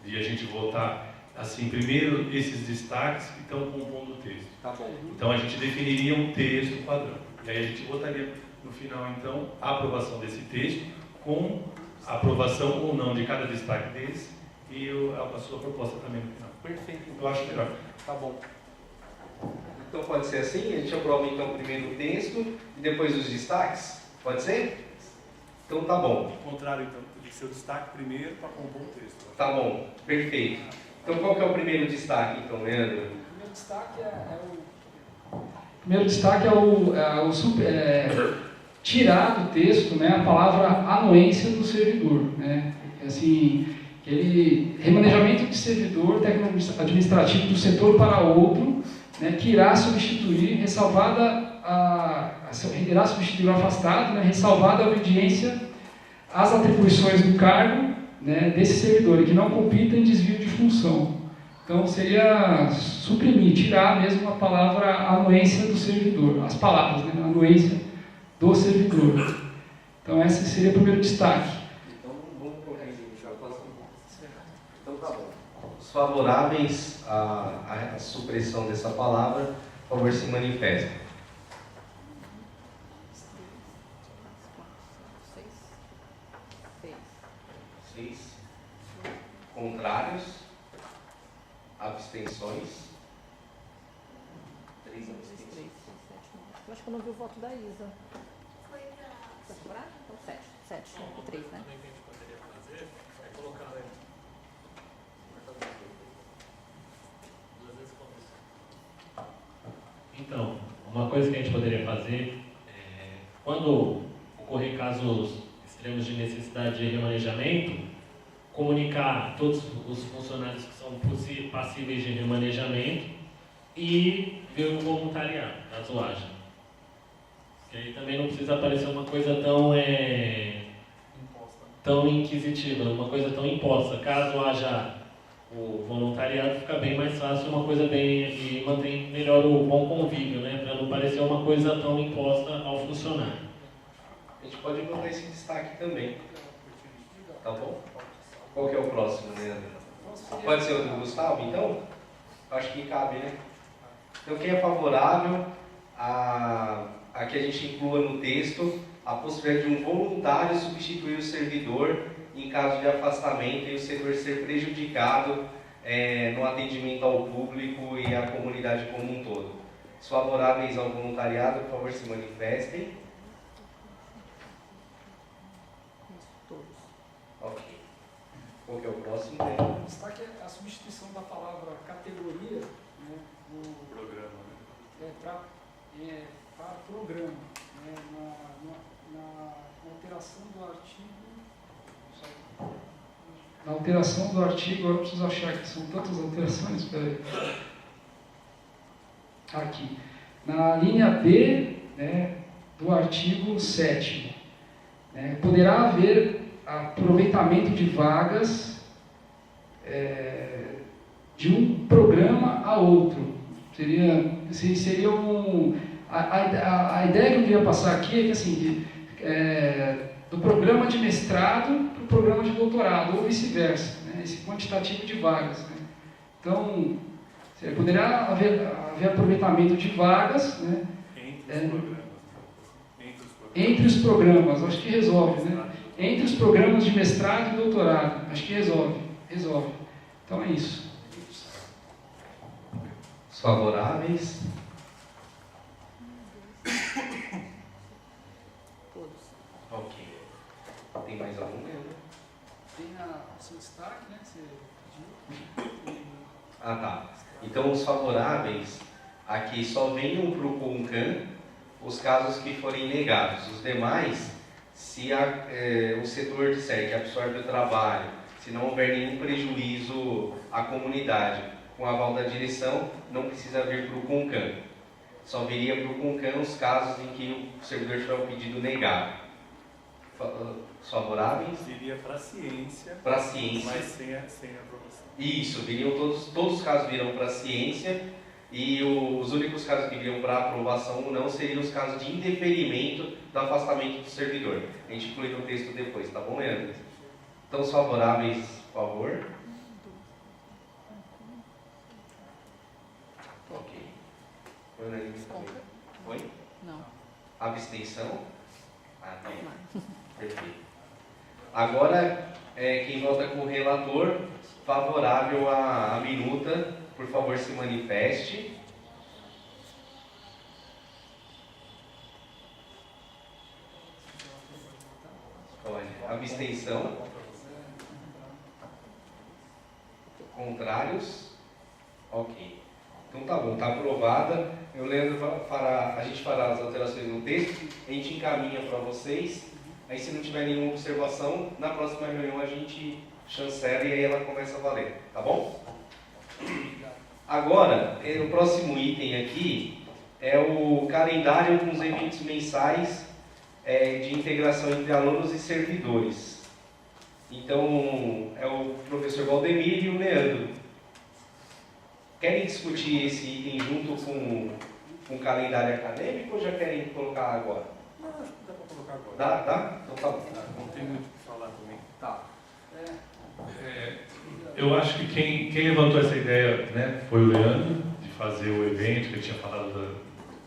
de a gente votar, assim, primeiro esses destaques que estão compondo o texto. Tá bom. Então, a gente definiria um texto padrão. E aí a gente votaria, no final, então, a aprovação desse texto, com a aprovação ou não de cada destaque desse, e a sua proposta também no final. Perfeito. Eu acho melhor. Tá bom. Então pode ser assim? A gente aprova então primeiro o texto e depois os destaques? Pode ser? Então tá bom. Ao contrário, então, tem que ser o destaque primeiro para compor o texto. Tá bom, perfeito. Então qual que é o primeiro destaque, então, Leandro? O primeiro destaque é tirar do texto, né, a palavra anuência do servidor, né? Assim, remanejamento de servidor técnico-administrativo do setor para outro, né, que irá substituir, irá substituir o afastado, né, ressalvada a obediência às atribuições do cargo, né, desse servidor, e que não compita em desvio de função. Então, seria suprimir, tirar mesmo a palavra anuência do servidor, as palavras, né, anuência do servidor. Então, esse seria o primeiro destaque. Então, vamos corrigir. Então, tá bom. Os favoráveis à supressão dessa palavra, por favor, se manifestem. 6. Contrários? Abstenções? 3 abstenções. Eu acho que eu não vi o voto da Isa. Foi cobrar? Então 7 e 3, né? O que a gente poderia fazer é colocar duas vezes como isso. Então, uma coisa que a gente poderia fazer é, quando ocorrer casos extremos de necessidade de remanejamento, comunicar todos os funcionários que são passíveis de remanejamento e ver o voluntariado, caso haja. Que aí também não precisa aparecer uma coisa tão inquisitiva, uma coisa tão imposta. Caso haja o voluntariado, fica bem mais fácil, uma coisa bem, e mantém melhor o bom convívio, né? Para não parecer uma coisa tão imposta ao funcionário. A gente pode botar esse destaque também. Tá bom? Qual que é o próximo, Leandro? Pode ser o do Gustavo, então? Acho que cabe, né? Então, quem é favorável a que a gente inclua no texto a possibilidade de um voluntário substituir o servidor em caso de afastamento e o setor ser prejudicado no atendimento ao público e à comunidade como um todo? Os favoráveis ao voluntariado, por favor, se manifestem. Todos. Ok. Qual que é o próximo? O destaque é a substituição da palavra categoria, né, Programa, né? para programa, né, na alteração do artigo. Na alteração do artigo, agora eu preciso achar que são tantas alterações, peraí. Aqui. Na linha B, né, do artigo 7º, né, poderá haver aproveitamento de vagas de um programa a outro. Seria um... A ideia que eu queria passar aqui é que, assim, do programa de mestrado para o programa de doutorado, ou vice-versa, né, esse quantitativo de vagas. Né. Então, poderá haver aproveitamento de vagas, né, entre os programas, acho que resolve, né? Entre os programas de mestrado e doutorado, acho que resolve. Então é isso. Os favoráveis? Todos. Ok. Tem mais algum, Leandro? Tem o seu destaque, né, que você pediu. Ah, tá. Então, os favoráveis aqui só venham para o CONCAN os casos que forem negados. Os demais, se o setor disser que absorve o trabalho, se não houver nenhum prejuízo à comunidade, com aval da direção, não precisa vir para o CONCAN. Só viria para o CONCAN os casos em que o servidor tiver o pedido negado. Os favoráveis? Viria para a ciência, Para a ciência. mas sem aprovação. Isso, viriam todos os casos virão para a ciência e os únicos casos que viriam para aprovação ou não seriam os casos de indeferimento do afastamento do servidor. A gente inclui no texto depois, tá bom, Leandro? Então, os favoráveis, por favor. Ok. Foi unânime também. Foi? Não. Abstenção? Ah, não. Não. Perfeito. Agora, quem vota com o relator, favorável à minuta, por favor, se manifeste. Olha, abstenção. Contrários? Ok. Então tá bom, tá aprovada. Eu, Leandro, a gente fará as alterações no texto, a gente encaminha para vocês. Aí, se não tiver nenhuma observação, na próxima reunião a gente chancela e aí ela começa a valer, tá bom? Agora, o próximo item aqui é o calendário com os eventos mensais de integração entre alunos e servidores. Então, é o professor Valdemir e o Leandro. Querem discutir esse item junto com o calendário acadêmico ou já querem colocar agora? Não, acho que dá para colocar agora. Dá? Então tá bom. Não tem muito o que falar também. Tá. Eu acho que quem levantou essa ideia, né, foi o Leandro, de fazer o evento, que ele tinha falado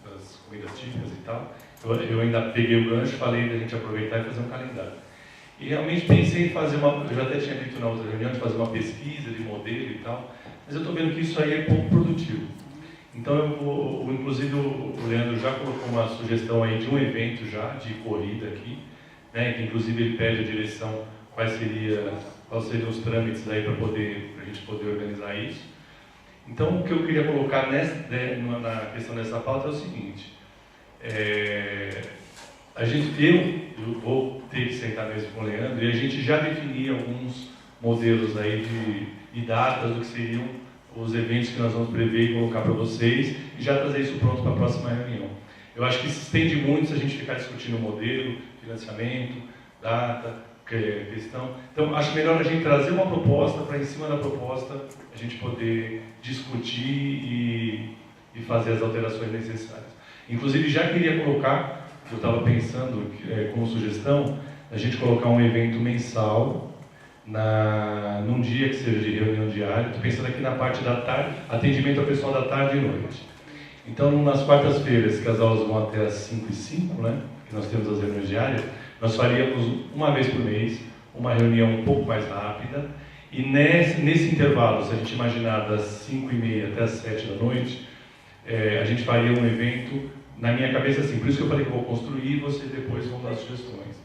das comidas típicas e tal. Eu ainda peguei o gancho, falei da gente aproveitar e fazer um calendário. E realmente pensei em fazer eu já até tinha dito na outra reunião, de fazer uma pesquisa de modelo e tal, mas eu estou vendo que isso aí é pouco produtivo. Então, inclusive, o Leandro já colocou uma sugestão aí de um evento já, de corrida aqui, né, que inclusive ele pede a direção quais seriam os trâmites aí para a gente poder organizar isso. Então, o que eu queria colocar na questão dessa pauta é o seguinte: eu vou ter que sentar mesmo com o Leandro e a gente já definir alguns modelos aí de datas do que seriam os eventos que nós vamos prever e colocar para vocês e já trazer isso pronto para a próxima reunião. Eu acho que se estende muito se a gente ficar discutindo modelo, financiamento, data, questão. Então, acho melhor a gente trazer uma proposta para, em cima da proposta, a gente poder discutir e fazer as alterações necessárias. Inclusive, já queria colocar, eu estava pensando como sugestão, a gente colocar um evento mensal num dia que seja de reunião diária. Estou pensando aqui na parte da tarde, atendimento ao pessoal da tarde e noite. Então, nas quartas-feiras, que as aulas vão até às 5h05, né, que nós temos as reuniões diárias, nós faríamos uma vez por mês uma reunião um pouco mais rápida, e nesse intervalo, se a gente imaginar das 5h30 até as 7 da noite, a gente faria um evento, na minha cabeça assim, por isso que eu falei que eu vou construir e vocês depois vão dar sugestões.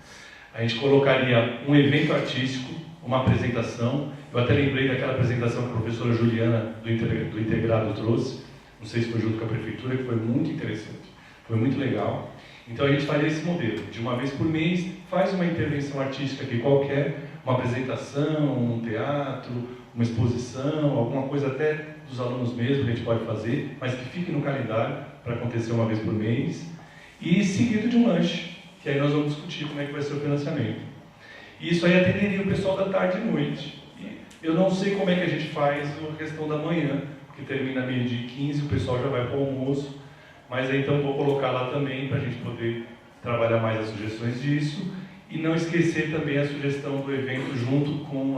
A gente colocaria um evento artístico, uma apresentação, eu até lembrei daquela apresentação que a professora Juliana do Integrado trouxe, não sei se foi junto com a prefeitura, que foi muito interessante, foi muito legal. Então a gente faria esse modelo, de uma vez por mês, faz uma intervenção artística aqui qualquer, uma apresentação, um teatro, uma exposição, alguma coisa até dos alunos mesmo que a gente pode fazer, mas que fique no calendário para acontecer uma vez por mês, e seguido de um lanche, que aí nós vamos discutir como é que vai ser o financiamento. E isso aí atenderia o pessoal da tarde e noite. E eu não sei como é que a gente faz a questão da manhã, que termina meio-dia e 15, o pessoal já vai para o almoço, mas aí então vou colocar lá também para a gente poder trabalhar mais as sugestões disso, e não esquecer também a sugestão do evento junto com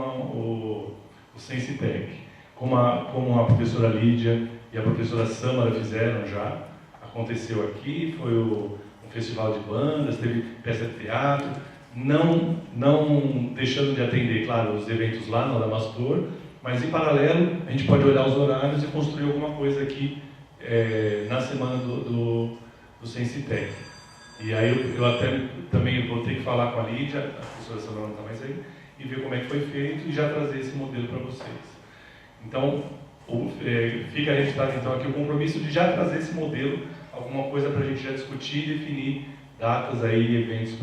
o Sensitec, como a professora Lídia e a professora Samara fizeram já, aconteceu aqui, foi um festival de bandas, teve peça de teatro, não deixando de atender, claro, os eventos lá no Adamastor, mas em paralelo a gente pode olhar os horários e construir alguma coisa aqui na semana do Sensitec. E aí eu até também vou ter que falar com a Lídia, a professora Samara não está mais aí, e ver como é que foi feito e já trazer esse modelo para vocês. Então, fica registrado então aqui o compromisso de já trazer esse modelo, alguma coisa para a gente já discutir e definir datas aí e eventos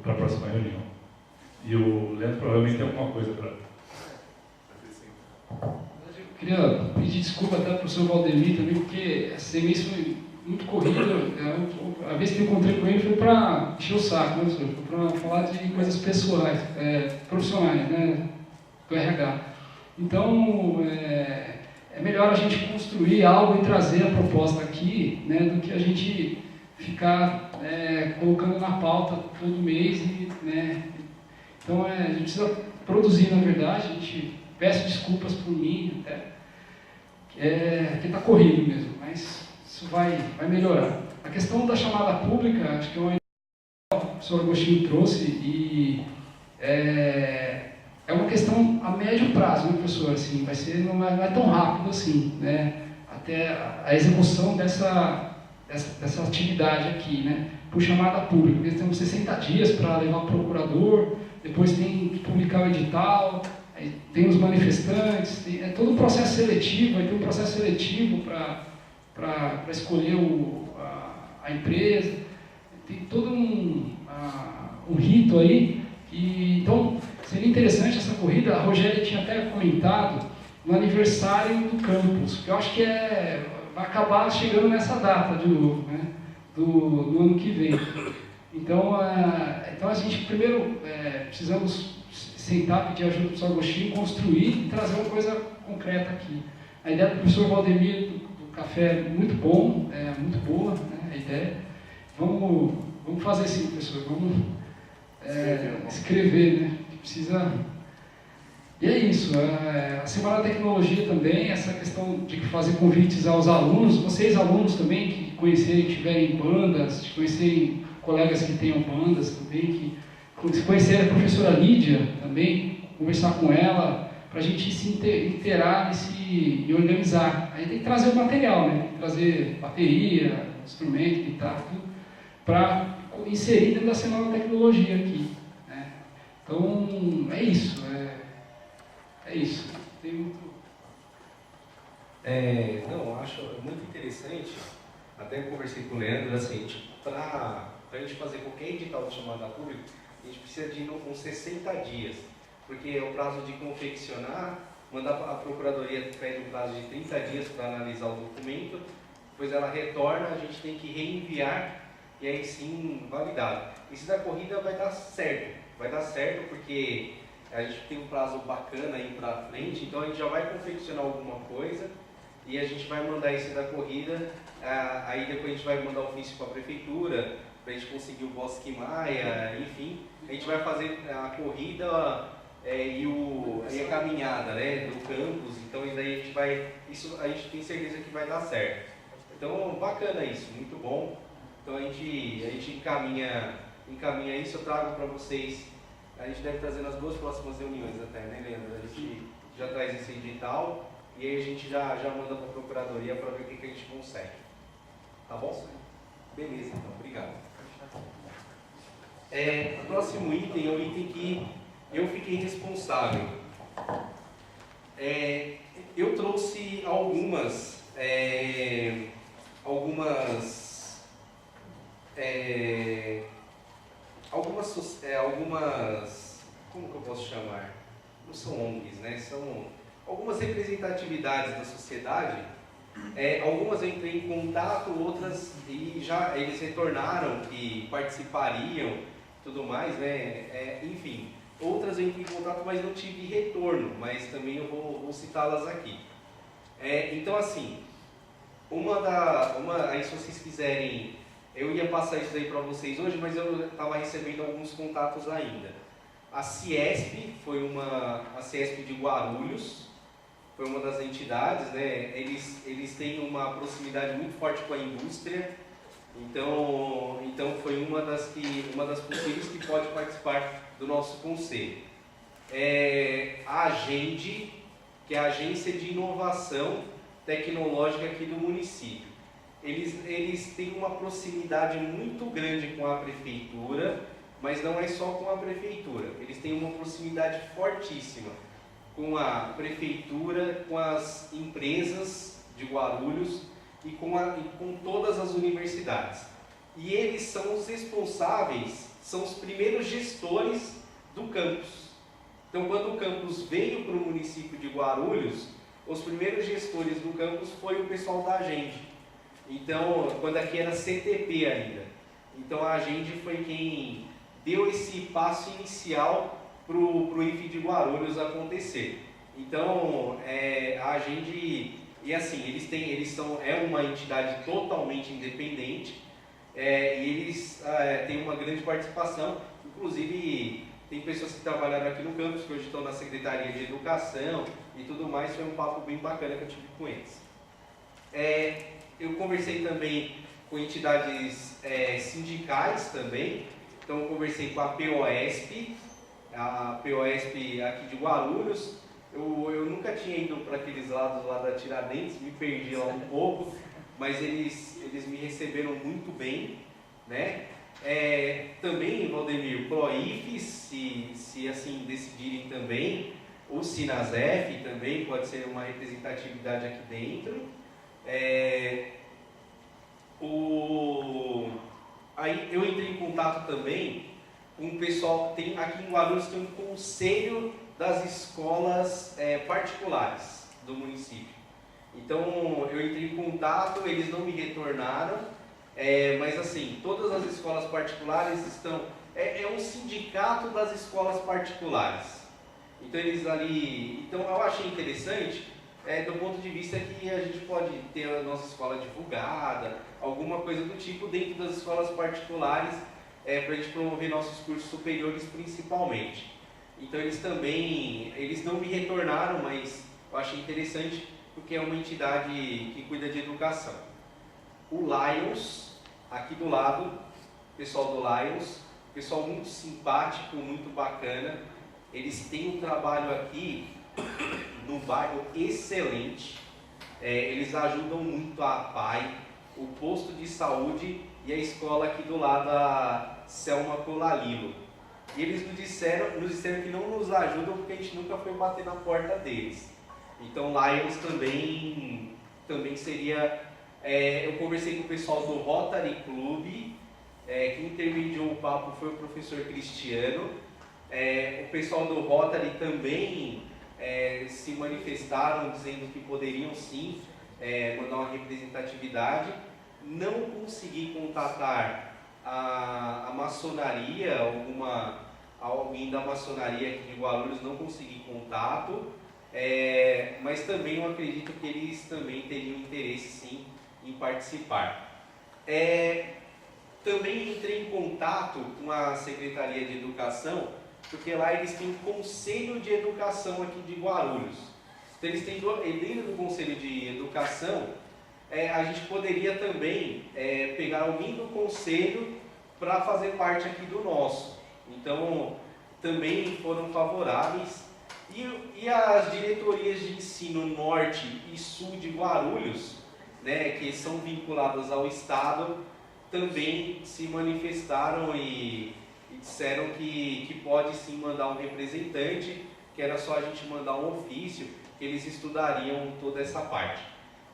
para a próxima reunião. E o Leandro provavelmente tem alguma coisa para... Eu queria pedir desculpa até para o professor Valdemir também, porque esse semestre foi muito corrido. A vez que eu encontrei com ele foi para encher o saco, né, professor? Foi para falar de coisas pessoais, profissionais, né, do RH. Então, é melhor a gente construir algo e trazer a proposta aqui, né, do que a gente ficar colocando na pauta todo mês. Né, então, a gente precisa produzir, na verdade. A gente peço desculpas por mim, até, porque está corrido mesmo, mas isso vai melhorar. A questão da chamada pública, acho que é uma ideia que o professor Agostinho trouxe, e é uma questão a médio prazo, né, professor? Assim, não é tão rápido assim, né? Até a execução dessa atividade aqui, né? Por chamada pública. Nós temos 60 dias para levar o procurador, depois tem que publicar o edital, aí tem os manifestantes, é todo um processo seletivo, aí tem um processo seletivo para escolher a empresa, tem todo um rito aí, então seria interessante essa corrida. A Rogéria tinha até comentado no aniversário do campus, que eu acho que vai acabar chegando nessa data de novo, né, do ano que vem. Então a gente primeiro precisamos sentar, pedir ajuda do professor Agostinho, construir e trazer uma coisa concreta aqui. A ideia do professor Valdemir do café é muito bom, muito boa, né, a ideia. Vamos fazer assim, professor, vamos escrever, né? Precisa... E é isso, a Semana da Tecnologia também, essa questão de fazer convites aos alunos, vocês alunos também que conhecerem, tiverem bandas, de conhecerem colegas que tenham bandas também, que conhecerem a professora Lídia também, conversar com ela, para a gente se inteirar e organizar. Aí tem que trazer o material, né? Tem que trazer bateria, instrumento, guitarra, tudo, para inserir dentro da Semana da Tecnologia aqui, né? Então, é isso. É isso. Tem muito... Não, acho muito interessante. Até conversei com o Leandro, assim, para a gente fazer qualquer edital de chamada pública, a gente precisa de uns 60 dias, porque é o prazo de confeccionar, mandar a Procuradoria pede um prazo de 30 dias para analisar o documento, depois ela retorna, a gente tem que reenviar e aí sim validar. E se da corrida vai dar certo, vai dar certo, porque a gente tem um prazo bacana aí pra frente, então a gente já vai confeccionar alguma coisa e a gente vai mandar esse da corrida, aí depois a gente vai mandar ofício para a prefeitura, para a gente conseguir o Bosque Maia, enfim, a gente vai fazer a corrida e a caminhada, né, do campus, então e daí a gente vai, isso a gente tem certeza que vai dar certo. Então, bacana isso, muito bom. Então a gente encaminha isso, eu trago para vocês. A gente deve trazer nas 2 próximas reuniões até, né, Leandro? A gente já traz esse edital e aí a gente já manda para a Procuradoria para ver o que a gente consegue. Tá bom? Beleza, então. Obrigado. O próximo item é um item que eu fiquei responsável. Eu trouxe algumas como que eu posso chamar? Não são ONGs, né? São algumas representatividades da sociedade. Algumas eu entrei em contato, outras e já eles retornaram que participariam, tudo mais, né? Enfim, outras eu entrei em contato, mas não tive retorno, mas também eu vou citá-las aqui. Então, assim, aí se vocês quiserem, eu ia passar isso daí para vocês hoje, mas eu estava recebendo alguns contatos ainda. A Ciesp a Ciesp de Guarulhos, foi uma das entidades, né? Eles têm uma proximidade muito forte com a indústria, então foi uma das possíveis que pode participar do nosso conselho. A Agende, que é a Agência de Inovação Tecnológica aqui do município. Eles têm uma proximidade muito grande com a prefeitura, mas não é só com a prefeitura, eles têm uma proximidade fortíssima com a prefeitura, com as empresas de Guarulhos e com todas as universidades. E eles são os responsáveis, são os primeiros gestores do campus. Então, quando o campus veio para o município de Guarulhos, os primeiros gestores do campus foi o pessoal da Agende. Então, quando aqui era CTP ainda. Então, a Agende foi quem deu esse passo inicial para o IFE de Guarulhos acontecer. Então, a Agende, e assim, é uma entidade totalmente independente, e eles têm uma grande participação, inclusive tem pessoas que trabalharam aqui no campus, que hoje estão na Secretaria de Educação e tudo mais, foi um papo bem bacana que eu tive com eles. Eu conversei também com entidades sindicais também, então eu conversei com a POSP aqui de Guarulhos. Eu nunca tinha ido para aqueles lados lá da Tiradentes, me perdi lá um pouco, mas eles me receberam muito bem, né? Também, Valdemir, PROIFES, se assim decidirem também, o Sinasef também pode ser uma representatividade aqui dentro. Aí eu entrei em contato também com o pessoal, aqui em Guarulhos tem um conselho das escolas particulares do município. Então eu entrei em contato, eles não me retornaram, mas assim, todas as escolas particulares estão... É um sindicato das escolas particulares. Então eu achei interessante, do ponto de vista que a gente pode ter a nossa escola divulgada, alguma coisa do tipo dentro das escolas particulares, para a gente promover nossos cursos superiores principalmente. Então eles não me retornaram, mas eu achei interessante porque é uma entidade que cuida de educação. O Lions, aqui do lado, pessoal do Lions, pessoal muito simpático, muito bacana. Eles têm um trabalho aqui no bairro excelente. Eles ajudam muito a APAI, o posto de saúde e a escola aqui do lado, a Selma Colalilo. E eles nos disseram que não nos ajudam porque a gente nunca foi bater na porta deles. Então Lions também seria... eu conversei com o pessoal do Rotary Club, quem intermediou o papo foi o professor Cristiano. O pessoal do Rotary também se manifestaram dizendo que poderiam sim mandar uma representatividade. Não consegui contatar a maçonaria, alguém da maçonaria aqui de Guarulhos, não consegui contato, mas também eu acredito que eles também teriam interesse sim em participar. Também entrei em contato com a Secretaria de Educação, porque lá eles têm um Conselho de Educação aqui de Guarulhos. Então eles têm, dentro do Conselho de Educação, a gente poderia também pegar alguém do Conselho para fazer parte aqui do nosso. Então, também foram favoráveis. E as diretorias de ensino norte e sul de Guarulhos, né, que são vinculadas ao Estado, também se manifestaram e disseram que pode sim mandar um representante, que era só a gente mandar um ofício, que eles estudariam toda essa parte.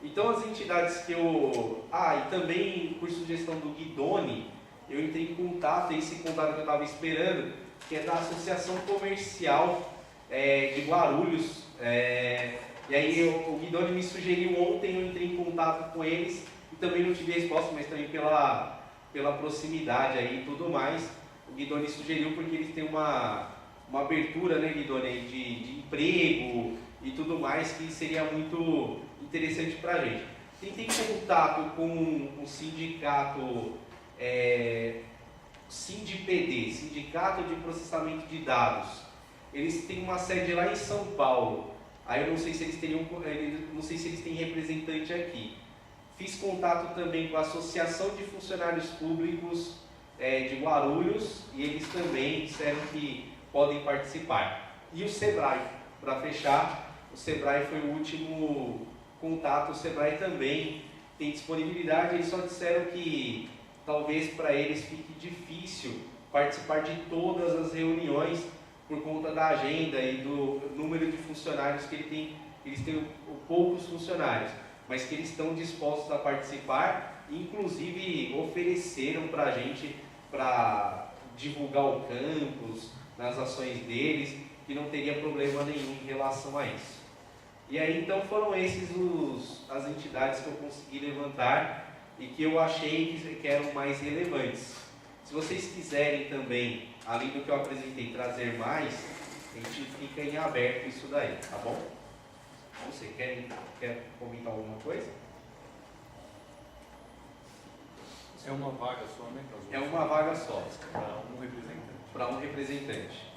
Então as entidades que eu... e também por sugestão do Guidoni, eu entrei em contato, esse contato que eu estava esperando, que é da Associação Comercial de Guarulhos. E aí o Guidoni me sugeriu ontem, eu entrei em contato com eles, e também não tive resposta, mas também pela proximidade aí e tudo mais. O Guidoni sugeriu porque eles têm uma abertura, né, Guidoni, de emprego e tudo mais, que seria muito interessante para a gente. Tentei contato com um sindicato, SINDPD, Sindicato de Processamento de Dados. Eles têm uma sede lá em São Paulo. Aí eu não sei se eles têm representante aqui. Fiz contato também com a Associação de Funcionários Públicos de Guarulhos, e eles também disseram que podem participar. E o SEBRAE, para fechar, o SEBRAE foi o último contato. O SEBRAE também tem disponibilidade, eles só disseram que talvez para eles fique difícil participar de todas as reuniões por conta da agenda e do número de funcionários que eles têm poucos funcionários, mas que eles estão dispostos a participar, inclusive ofereceram para a gente para divulgar o campus, nas ações deles, que não teria problema nenhum em relação a isso. E aí então foram esses as entidades que eu consegui levantar e que eu achei que eram mais relevantes. Se vocês quiserem também, além do que eu apresentei, trazer mais, a gente fica em aberto isso daí, tá bom? Não sei, quer comentar alguma coisa? É uma vaga só, né? É uma vaga só. Para um representante. Para um representante.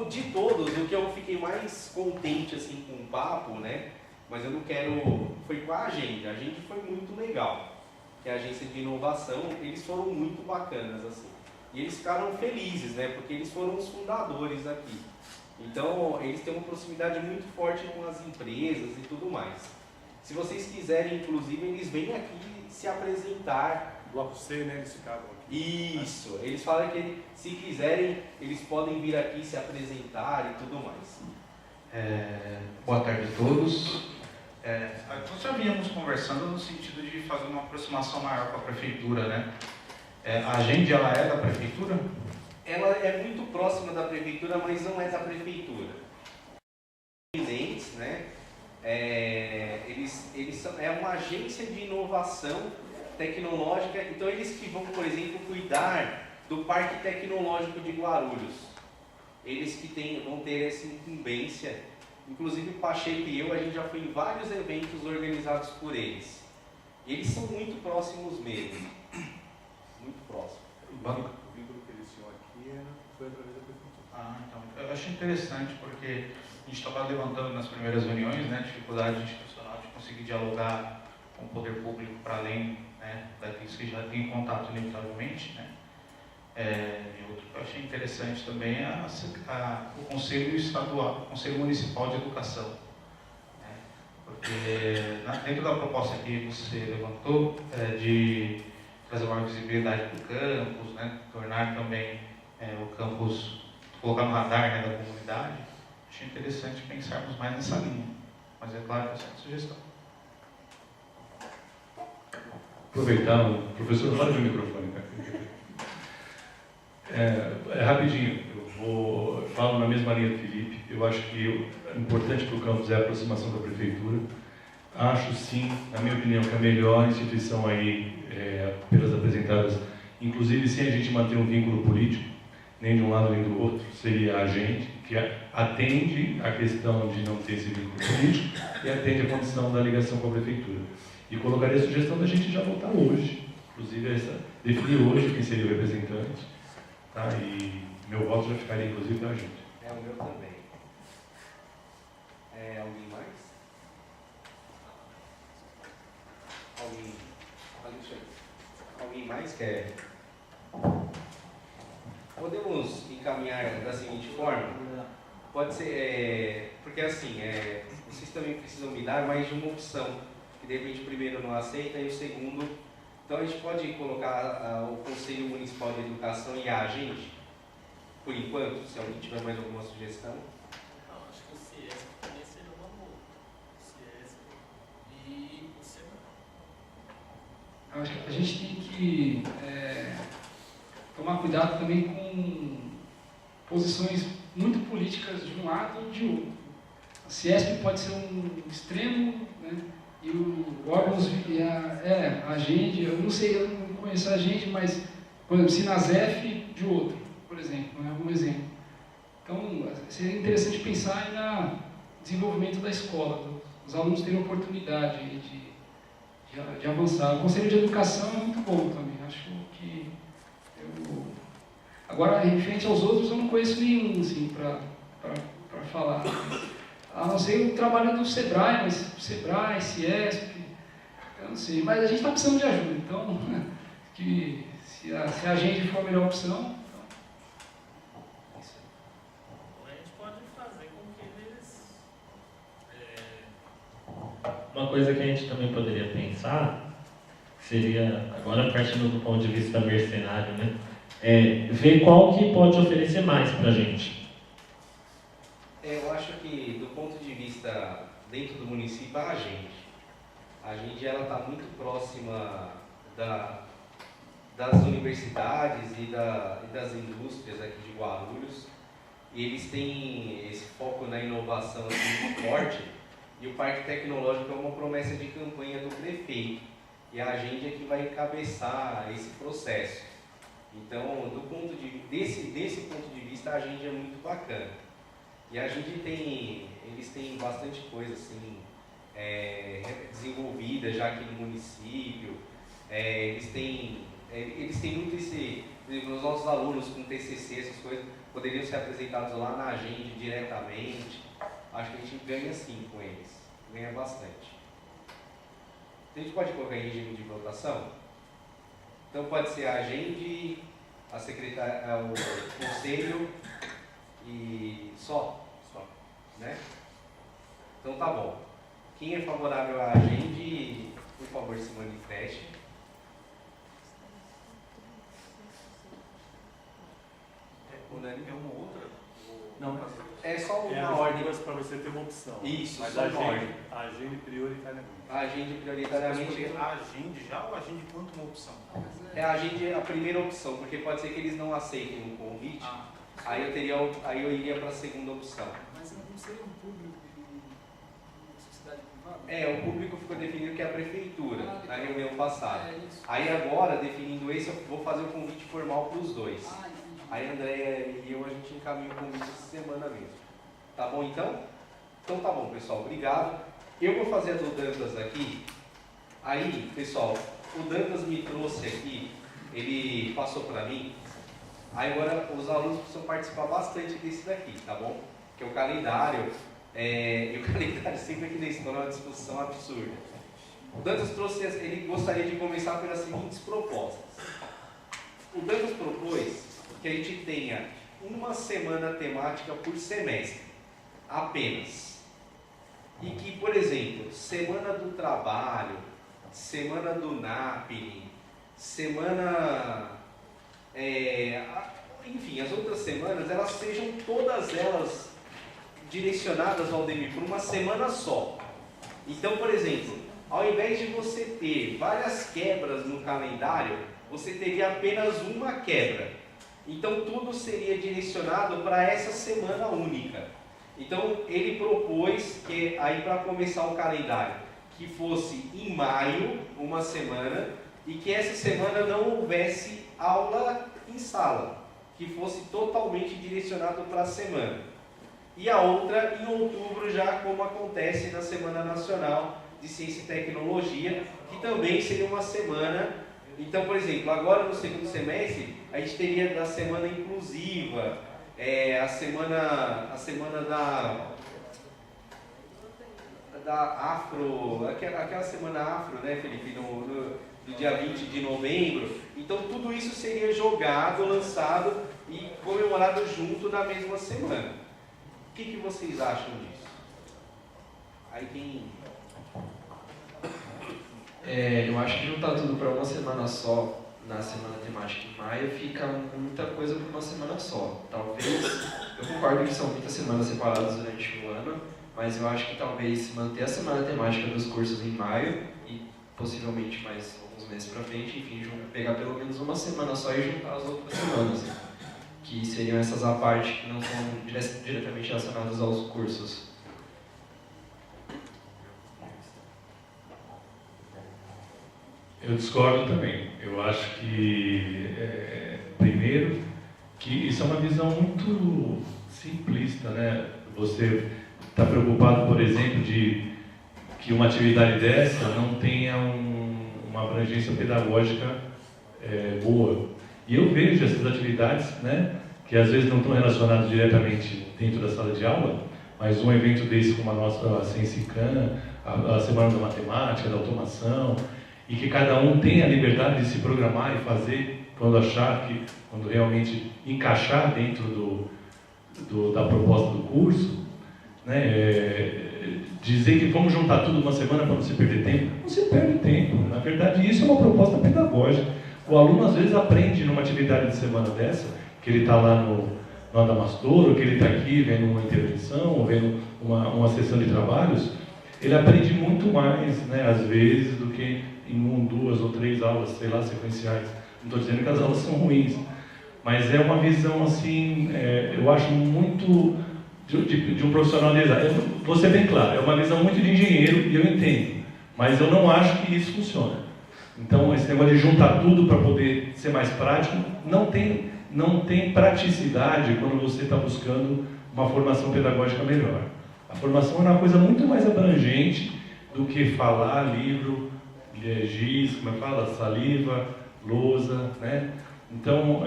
De todos, o que eu fiquei mais contente assim, com o papo, né? Mas eu não quero... Foi com a agenda. A agenda foi muito legal. Que é a agência de inovação, eles foram muito bacanas, assim. E eles ficaram felizes, né? Porque eles foram os fundadores aqui. Então, eles têm uma proximidade muito forte com as empresas e tudo mais. Se vocês quiserem, inclusive, eles vêm aqui se apresentar. Bloco C, né? Eles ficavam aqui. Isso. Eles falam que, se quiserem, eles podem vir aqui se apresentar e tudo mais. Boa tarde a todos. Nós já vínhamos conversando no sentido de fazer uma aproximação maior com a prefeitura, né? A agenda, ela é da prefeitura? Ela é muito próxima da prefeitura, mas não é da prefeitura. Independentes, né? Eles são uma agência de inovação tecnológica, então eles que vão, por exemplo, cuidar do Parque Tecnológico de Guarulhos. Eles que vão ter essa incumbência. Inclusive o Pacheco e eu, a gente já foi em vários eventos organizados por eles. E eles são muito próximos mesmo. Muito próximos. O vínculo que eles tinham aqui foi através da prefeitura. Então, eu acho interessante porque a gente estava levantando nas primeiras reuniões, né, dificuldade institucional de conseguir dialogar com o poder público para além, né, daqueles que já têm contato inevitavelmente, né. Outro que eu achei interessante também é o Conselho Estadual, o Conselho Municipal de Educação, né, porque dentro da proposta que você levantou, de trazer maior visibilidade para o campus, né, tornar também o campus, colocar no radar, né, da comunidade, achei interessante pensarmos mais nessa linha, mas é claro que essa é uma sugestão. Aproveitar, o professor, fala de microfone, cara. Rapidinho, eu falo na mesma linha do Felipe. Eu acho que é importante para o campus é a aproximação da prefeitura. Acho sim, na minha opinião, que a melhor instituição aí, pelas apresentadas, inclusive sem a gente manter um vínculo político, nem de um lado nem do outro, seria a gente, que atende a questão de não ter esse vínculo político e atende a condição da ligação com a prefeitura. E colocaria a sugestão da gente já votar hoje, inclusive definir hoje quem seria o representante, tá? E meu voto já ficaria inclusive da gente. É o meu também. Alguém mais? Alguém mais quer? Podemos encaminhar da seguinte forma? Pode ser, porque assim, vocês também precisam me dar mais de uma opção, que de repente o primeiro não aceita e o segundo. Então a gente pode colocar o Conselho Municipal de Educação e a agente, por enquanto, se alguém tiver mais alguma sugestão. Não, acho que o CIESP também seria uma boa. O CIESP e o SEBRAE. Eu acho que a gente tem que tomar cuidado também com posições muito políticas de um lado ou de outro. A CIESP pode ser um extremo, né? E o órgãos e a Agende, eu não sei, eu não conheço a Agende, mas, por exemplo, Sinasef de outro, por exemplo, né? Algum exemplo. Então, seria interessante pensar no desenvolvimento da escola, os alunos terem oportunidade de avançar. O Conselho de Educação é muito bom também, acho que agora, referente aos outros, eu não conheço nenhum, assim, para falar. A não ser o trabalho do SEBRAE, mas SEBRAE, CIESP, eu não sei. Mas a gente está precisando de ajuda, então, que se a gente for a melhor opção... A gente pode fazer com que eles... Uma coisa que a gente também poderia pensar seria, agora partindo do ponto de vista mercenário, né? Ver qual que pode oferecer mais para a gente. Eu acho que, do ponto de vista dentro do município, a gente ela está muito próxima das universidades e das indústrias aqui de Guarulhos, e eles têm esse foco na inovação assim, muito forte, e o Parque Tecnológico é uma promessa de campanha do prefeito, e a gente é que vai encabeçar esse processo. Então, desse ponto de vista, a gente é muito bacana. E a gente eles têm bastante coisa assim, desenvolvida já aqui no município. Eles têm muito esse, por exemplo, os nossos alunos com TCC, essas coisas, poderiam ser apresentados lá na agenda diretamente. Acho que a gente ganha sim com eles, ganha bastante. A gente pode colocar em regime de votação? Então pode ser a agenda, a secretária, o conselho e só, né? Então tá bom. Quem é favorável à agenda, por favor, se manifeste. É uma outra? Não, é só uma as ordem. duas para você ter uma opção. Isso, mas só uma ordem. a agenda prioritariamente. A agenda prioritariamente. A agenda já ou a agenda quanto uma opção? A agenda a primeira opção, porque pode ser que eles não aceitem o convite. Aí eu iria para a segunda opção. Mas não seria um público de sociedade privada? O público ficou definido que é a prefeitura, na reunião passada. Isso. Aí agora, definindo esse, eu vou fazer o convite formal para os dois. Entendi. Aí a Andréia e eu, a gente encaminha o convite essa semana mesmo. Tá bom então? Então tá bom, pessoal. Obrigado. Eu vou fazer as mudanças aqui. Aí, pessoal, o Dantas me trouxe aqui, ele passou para mim. Aí agora os alunos precisam participar bastante desse daqui, tá bom? Que é o calendário. E o calendário sempre aqui na escola é uma discussão absurda. O Dantas trouxe, ele gostaria de começar pelas seguintes propostas. O Dantas propôs que a gente tenha uma semana temática por semestre, apenas. E que, por exemplo, semana do trabalho, semana do NAPNE, semana... enfim, as outras semanas, elas sejam todas elas direcionadas, Valdemir, por uma semana só. Então, por exemplo, ao invés de você ter várias quebras no calendário, você teria apenas uma quebra. Então, tudo seria direcionado para essa semana única. Então, ele propôs que, aí para começar o calendário, que fosse em maio, uma semana, e que essa semana não houvesse aula em sala. que fosse totalmente direcionado para a semana. E a outra em outubro, já como acontece na Semana Nacional de Ciência e Tecnologia, que também seria uma semana. Então, por exemplo, agora no segundo semestre, a gente teria da semana inclusiva, a semana da Afro, aquela semana Afro, né, Felipe, no dia 20 de novembro. Então, tudo isso seria jogado, lançado e comemorado junto na mesma semana. O que vocês acham disso? Aí quem... Eu acho que juntar tudo para uma semana só, na semana temática em maio, fica muita coisa para uma semana só. Talvez, eu concordo que são muitas semanas separadas durante o ano, mas eu acho que talvez manter a semana temática dos cursos em maio e possivelmente mais alguns meses para frente, enfim, pegar pelo menos uma semana só e juntar as outras semanas, que seriam essas à parte que não são diretamente relacionadas aos cursos. Eu discordo também. Eu acho que, primeiro, que isso é uma visão muito simplista, né? Você está preocupado, por exemplo, de que uma atividade dessa não tenha uma abrangência pedagógica boa. E eu vejo essas atividades, né, que às vezes não estão relacionadas diretamente dentro da sala de aula, mas um evento desse como a nossa Ciencican, a Semana da Matemática, da Automação, e que cada um tem a liberdade de se programar e fazer quando realmente encaixar dentro da proposta do curso, né? Dizer que vamos juntar tudo numa semana para não se perder tempo, não se perde tempo. Na verdade, isso é uma proposta pedagógica. O aluno às vezes aprende numa atividade de semana dessa, que ele está lá no Adamastor, ou que ele está aqui vendo uma intervenção, ou vendo uma sessão de trabalhos, ele aprende muito mais, né, às vezes, do que em 1, 2 ou 3 aulas, sei lá, sequenciais. Não estou dizendo que as aulas são ruins, mas é uma visão, assim, eu acho muito de um profissional de exato. Vou ser bem claro, é uma visão muito de engenheiro, e eu entendo, mas eu não acho que isso funciona. Então, esse negócio de juntar tudo para poder ser mais prático, não tem praticidade quando você está buscando uma formação pedagógica melhor. A formação é uma coisa muito mais abrangente do que falar, livro, giz, como fala, saliva, lousa, né? Então,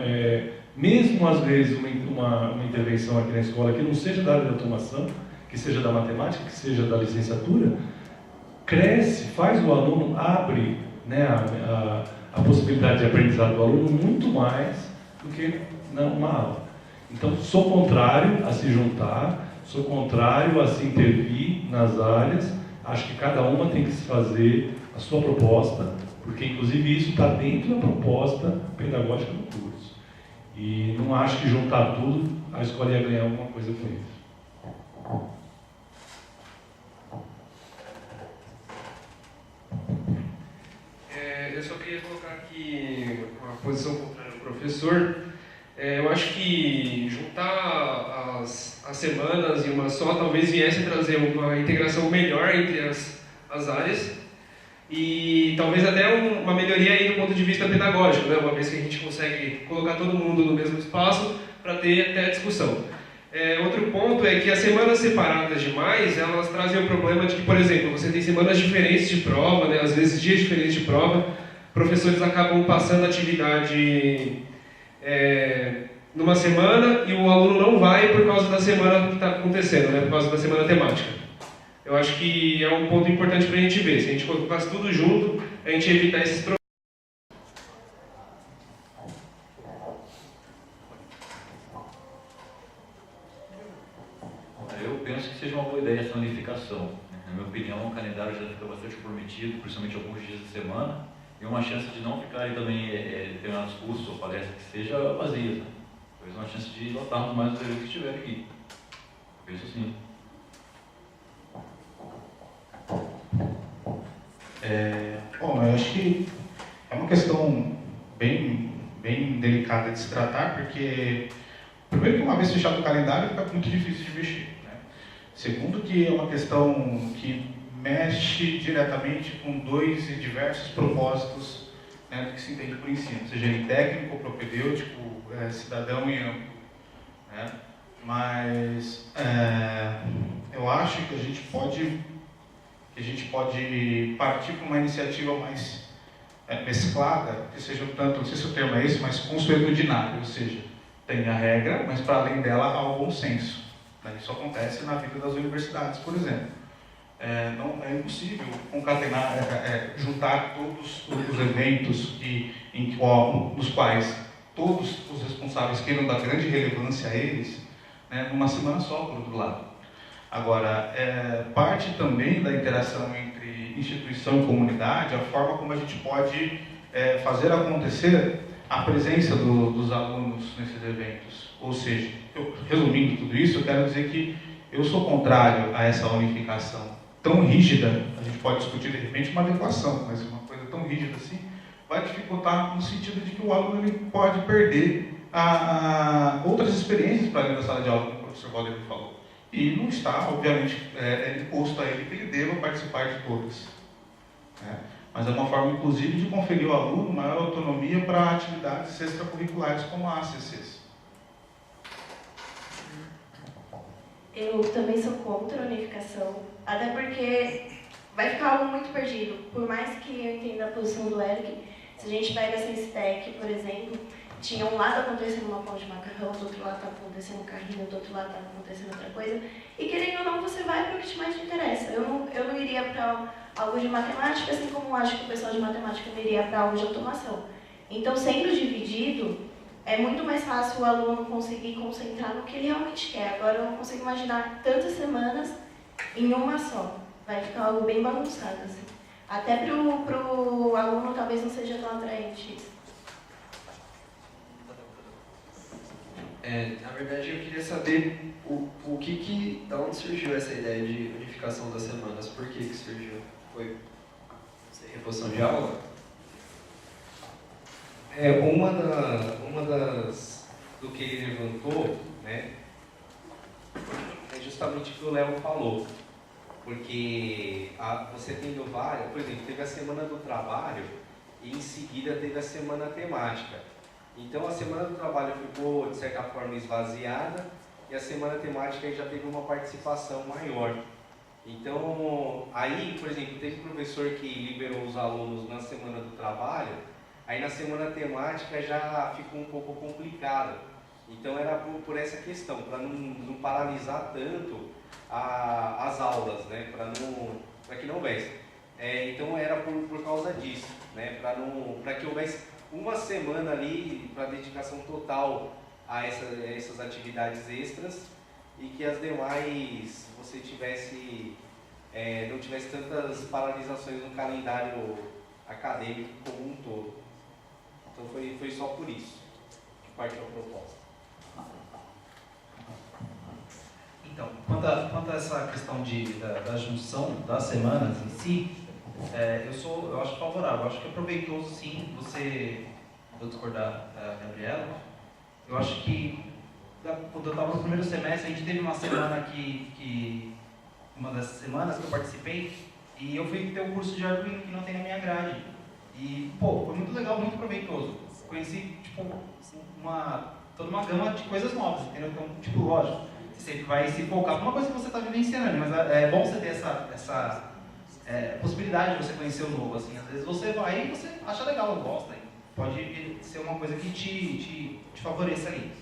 mesmo às vezes uma intervenção aqui na escola que não seja da área de automação, que seja da matemática, que seja da licenciatura, cresce, faz o aluno, abre, né, a possibilidade de aprendizado do aluno muito mais do que uma aula. Então, sou contrário a se juntar, sou contrário a se intervir nas áreas, acho que cada uma tem que se fazer a sua proposta, porque inclusive isso está dentro da proposta pedagógica do curso. E não acho que juntar tudo, a escola ia ganhar alguma coisa com isso. Eu só queria colocar aqui uma posição contrária ao professor. Eu acho que juntar as semanas em uma só talvez viesse a trazer uma integração melhor entre as áreas e talvez até uma melhoria aí do ponto de vista pedagógico, né? Uma vez que a gente consegue colocar todo mundo no mesmo espaço para ter até discussão. Outro ponto é que as semanas separadas demais, elas trazem o problema de que, por exemplo, você tem semanas diferentes de prova, né? Às vezes dias diferentes de prova, professores acabam passando atividade numa semana e o aluno não vai por causa da semana que está acontecendo, né? Por causa da semana temática. Eu acho que é um ponto importante para a gente ver. Se a gente colocasse tudo junto, a gente ia evitar esses problemas. Eu penso que seja uma boa ideia essa unificação. Na minha opinião, o calendário já fica bastante comprometido, principalmente alguns dias de semana, e uma chance de não ficarem também determinados cursos ou palestras que seja vazias, né? Talvez uma chance de lotarmos mais os eventos que estiver aqui. Eu penso assim. Bom, eu acho que é uma questão bem delicada de se tratar, porque, primeiro, que uma vez fechado o calendário, fica muito difícil de mexer, né? Segundo, que é uma questão que mexe diretamente com dois e diversos propósitos né, do que se entende por ensino, seja ele técnico, propedêutico, cidadão e amplo, né? Mas eu acho que a gente pode partir para uma iniciativa mais mesclada, que seja um tanto, não sei se o termo é esse, mas consuetudinário, ou seja, tem a regra, mas para além dela há o bom senso. Isso acontece na vida das universidades, por exemplo. Não é impossível concatenar, juntar todos os eventos nos quais todos os responsáveis queiram dar grande relevância a eles, né, numa semana só, por outro lado. Agora, parte também da interação entre instituição e comunidade, a forma como a gente pode fazer acontecer a presença dos alunos nesses eventos. Ou seja, resumindo tudo isso, eu quero dizer que eu sou contrário a essa unificação tão rígida. A gente pode discutir de repente uma adequação, mas uma coisa tão rígida assim vai dificultar no sentido de que o aluno ele pode perder outras experiências para além da sala de aula, como o professor Valdemir falou. E não está, obviamente, imposto a ele que ele deva participar de todas. Mas é uma forma, inclusive, de conferir ao aluno maior autonomia para atividades extracurriculares como a ACCs. Eu também sou contra a unificação, até porque vai ficar algo muito perdido. Por mais que eu entenda a posição do Eric, se a gente pega a Sensitec, por exemplo, tinha um lado acontecendo uma pão de macarrão, do outro lado estava acontecendo um carrinho, do outro lado estava acontecendo outra coisa, e querendo ou não, você vai para o que mais te interessa. Eu não iria para algo de matemática, assim como acho que o pessoal de matemática não iria para algo de automação. Então, sendo dividido, é muito mais fácil o aluno conseguir concentrar no que ele realmente quer. Agora, eu não consigo imaginar tantas semanas em uma só. Vai ficar algo bem bagunçado, assim. Até para o aluno talvez não seja tão atraente isso. Na verdade, eu queria saber da onde surgiu essa ideia de unificação das semanas. Por que surgiu? Foi reposição de aula? Uma das do que ele levantou, né, é justamente o que o Léo falou. Porque você tendo várias, por exemplo, teve a semana do trabalho e em seguida teve a semana temática. Então a semana do trabalho ficou, de certa forma, esvaziada e a semana temática já teve uma participação maior. Então, aí, por exemplo, teve professor que liberou os alunos na semana do trabalho, aí na semana temática já ficou um pouco complicado. Então era por essa questão, para não paralisar tanto as aulas, né? Para que não houvesse. Então era por causa disso, né? Para que houvesse uma semana ali para dedicação total a essas atividades extras e que as demais você não tivesse tantas paralisações no calendário acadêmico como um todo. Então foi só por isso que partiu a proposta. Então, quanto a essa questão da junção das semanas em si, eu acho favorável, eu acho que é proveitoso sim, vou discordar da Gabriela, eu acho que quando eu estava no primeiro semestre, a gente teve uma semana uma das semanas que eu participei, e eu fui ter um curso de Arduino que não tem na minha grade. E, foi muito legal, muito proveitoso. Conheci, toda uma gama de coisas novas, entendeu? Então, lógico, você sempre vai se focar para uma coisa que você está vivenciando, mas é bom você ter essa possibilidade de você conhecer o novo, assim. Às vezes você vai e você acha legal, gosta, pode ser uma coisa que te favoreça ali.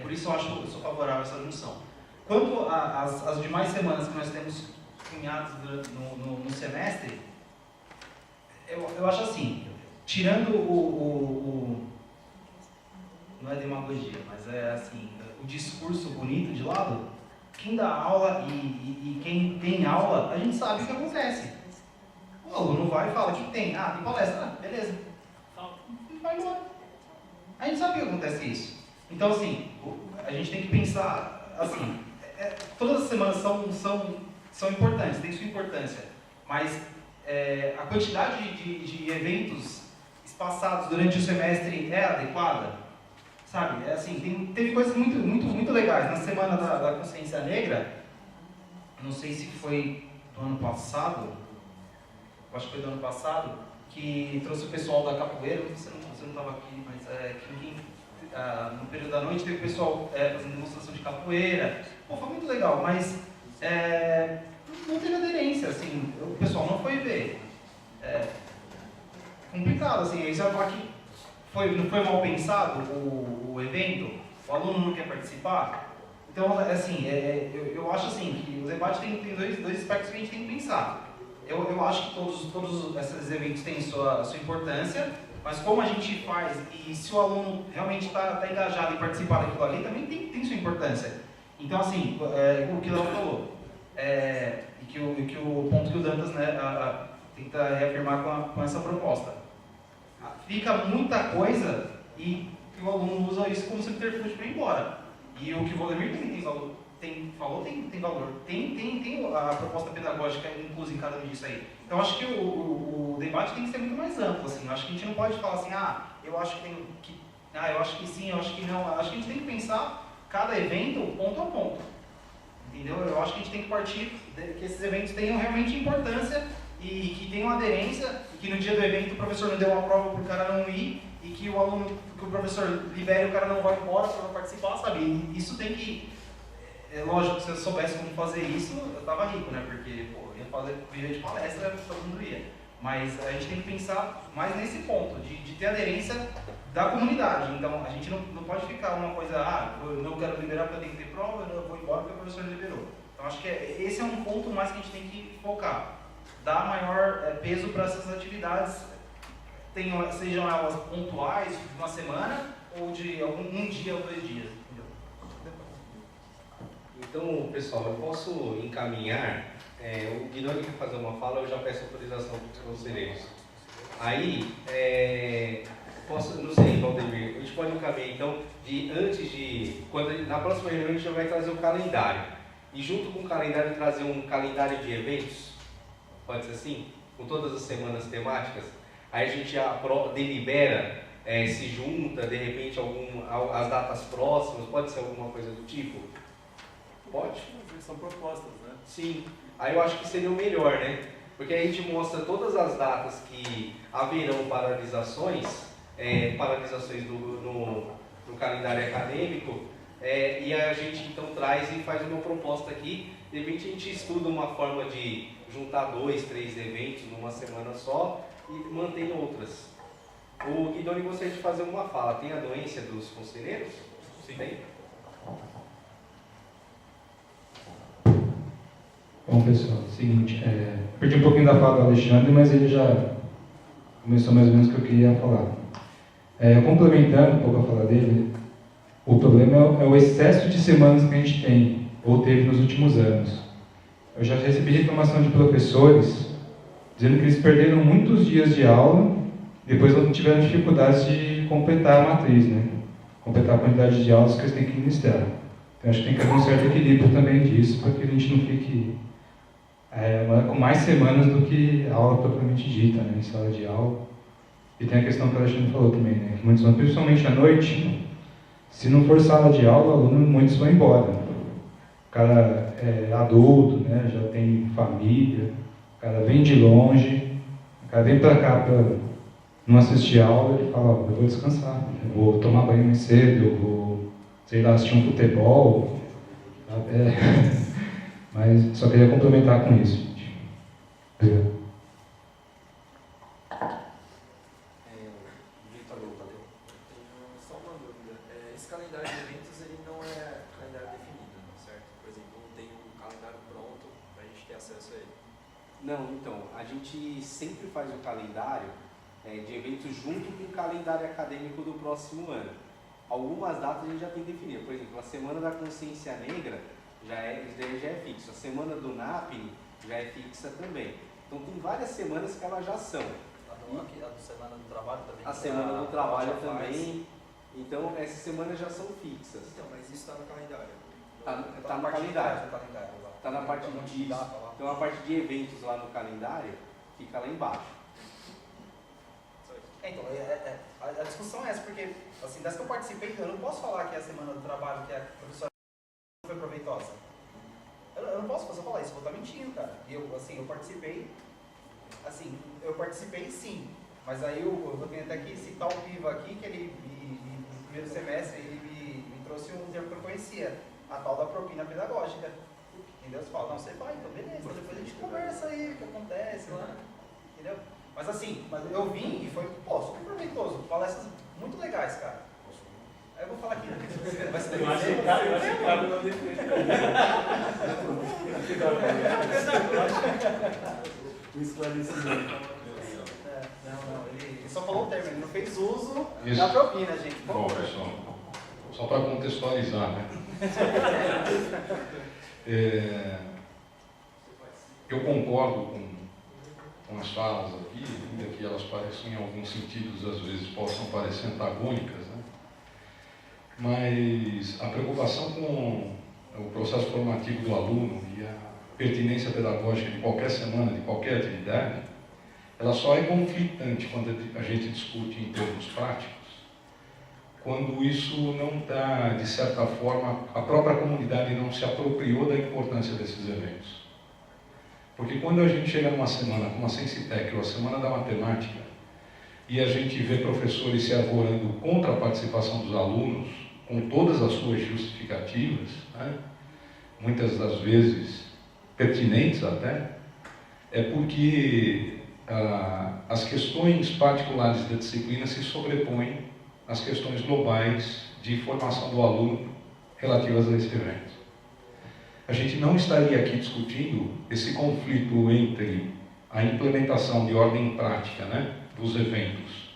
Por isso eu sou favorável a essa junção. Quanto às demais semanas que nós temos cunhados no semestre, eu acho assim, tirando não é demagogia, mas é assim, o discurso bonito de lado, quem dá aula e quem tem aula, a gente sabe o que acontece. O aluno vai e fala, o que tem? Tem palestra, beleza. Vai embora. A gente sabe o que acontece isso. Então, assim, a gente tem que pensar, assim, todas as semanas são importantes, tem sua importância, mas a quantidade de eventos espaçados durante o semestre é adequada? Sabe, assim, teve coisas muito, muito, muito legais. Na Semana da Consciência Negra, não sei se foi do ano passado, acho que foi do ano passado, que trouxe o pessoal da capoeira, você não estava aqui, mas no período da noite teve o pessoal fazendo demonstração de capoeira. Pô, foi muito legal, mas não teve aderência, assim, o pessoal não foi ver. Complicado, assim, aí você vai falar que não foi mal pensado o evento, o aluno não quer participar. Então, assim, eu acho assim, que o debate tem dois aspectos que a gente tem que pensar. Eu acho que todos esses eventos têm sua importância, mas como a gente faz, e se o aluno realmente está engajado em participar daquilo ali, também tem sua importância. Então, assim, o que o Léo falou, e que o ponto que o Dantas, né, tenta reafirmar com essa proposta. Fica muita coisa e o aluno usa isso como subterfúgio para ir embora. E o que o Valdemir também tem valor. Tem a proposta pedagógica inclusa em cada um disso aí. Então acho que o debate tem que ser muito mais amplo, assim. Acho que a gente não pode falar assim, eu acho que sim, eu acho que não. Acho que a gente tem que pensar cada evento ponto a ponto. Entendeu? Eu acho que a gente tem que partir que esses eventos tenham realmente importância e que tenham aderência, e que no dia do evento o professor não deu uma prova para o cara não ir, e que o professor libere o cara não vai embora para não participar, sabe? E isso tem que... lógico, se eu soubesse como fazer isso, eu tava rico, né? Porque, ia viver de palestra, todo mundo ia. Mas a gente tem que pensar mais nesse ponto, de ter aderência da comunidade. Então, a gente não pode ficar uma coisa, eu não quero liberar porque eu tenho que ter prova, eu vou embora porque o professor liberou. Então, acho que esse é um ponto mais que a gente tem que focar. Dar maior peso para essas atividades, sejam elas pontuais, de uma semana, ou de um dia ou 2 dias. Entendeu? Então, pessoal, eu posso encaminhar, o Guilherme quer fazer uma fala, eu já peço autorização para os conselheiros. Aí, não sei, Valdemir, a gente pode encaminhar então, na próxima reunião a gente já vai trazer o calendário. E junto com o calendário trazer um calendário de eventos, pode ser assim? Com todas as semanas temáticas. Aí a gente delibera, se junta, de repente, as datas próximas, pode ser alguma coisa do tipo? Pode? São propostas, né? Sim. Aí eu acho que seria o melhor, né? Porque aí a gente mostra todas as datas que haverão paralisações no calendário acadêmico, e a gente então traz e faz uma proposta aqui. De repente a gente estuda uma forma de juntar 2, 3 eventos numa semana só e mantém outras. O Guidoni gostaria de fazer uma fala. Tem a doença dos conselheiros? Sim. Tem? Bom, pessoal, é o seguinte, perdi um pouquinho da fala do Alexandre, mas ele já começou mais ou menos o que eu queria falar. Complementando um pouco a fala dele, o problema é o excesso de semanas que a gente tem, ou teve nos últimos anos. Eu já recebi reclamação de professores dizendo que eles perderam muitos dias de aula, depois não tiveram dificuldades de completar a matriz, né? Completar a quantidade de aulas que eles têm que ministrar. Então, acho que tem que haver um certo equilíbrio também disso, para que a gente não fique com mais semanas do que a aula propriamente dita, né? Em sala de aula. E tem a questão que o Alexandre falou também, né? Que muitos vão, principalmente à noite, se não for sala de aula, muitos vão embora. O cara é adulto, né? Já tem família, o cara vem de longe, o cara vem para cá para não assistir aula, ele fala, eu vou descansar, eu vou tomar banho mais cedo, eu vou, sei lá, assistir um futebol. Mas só queria complementar com isso, gente. Obrigado. Só uma dúvida. Esse calendário de eventos ele não é calendário definido, certo? Por exemplo, não tem um calendário pronto para a gente ter acesso a ele. Não, então, a gente sempre faz o calendário de eventos junto com o calendário acadêmico do próximo ano. Algumas datas a gente já tem definido. Por exemplo, a Semana da Consciência Negra já é fixo. A Semana do NAPNE já é fixa também. Então tem várias semanas que elas já são. A Semana do Trabalho também. A Semana do Trabalho também. Então essas semanas já são fixas. Então, mas isso está no calendário. Está no calendário. Está na parte de então a parte de eventos lá no calendário fica lá embaixo. Então, a discussão é essa, porque assim, das que eu participei, eu não posso falar que é a Semana do Trabalho, que a professora foi proveitosa. Eu não posso falar isso, eu vou estar mentindo, cara. E eu participei sim, Mas aí eu vou ter até que citar o Piva aqui, que ele, no primeiro semestre, ele me trouxe um termo que eu conhecia, a tal da propina pedagógica. Entendeu? Você fala, não, você vai, então beleza, depois a gente conversa aí, o que acontece lá, entendeu? Mas assim, eu vim e foi, pô, super proveitoso, palestras muito legais, cara. Aí eu vou falar aqui, vai se Eu acho que o cara não O esclarecimento. Não, ele só falou o termo, ele não fez uso Isso. da propina, gente. Bom, pessoal, só para contextualizar, né? Eu concordo com as falas aqui, ainda que elas pareçam, em alguns sentidos, às vezes possam parecer antagônicas, né? Mas a preocupação com o processo formativo do aluno e a pertinência pedagógica de qualquer semana, de qualquer atividade, ela só é conflitante quando a gente discute em termos práticos, quando isso não está, de certa forma, a própria comunidade não se apropriou da importância desses eventos. Porque quando a gente chega numa semana como a Sensitec, ou a Semana da Matemática, e a gente vê professores se arvorando contra a participação dos alunos, com todas as suas justificativas, né? Muitas das vezes pertinentes até, é porque as questões particulares da disciplina se sobrepõem às questões globais de formação do aluno relativas a esse evento. A gente não estaria aqui discutindo esse conflito entre a implementação de ordem prática, né, dos eventos,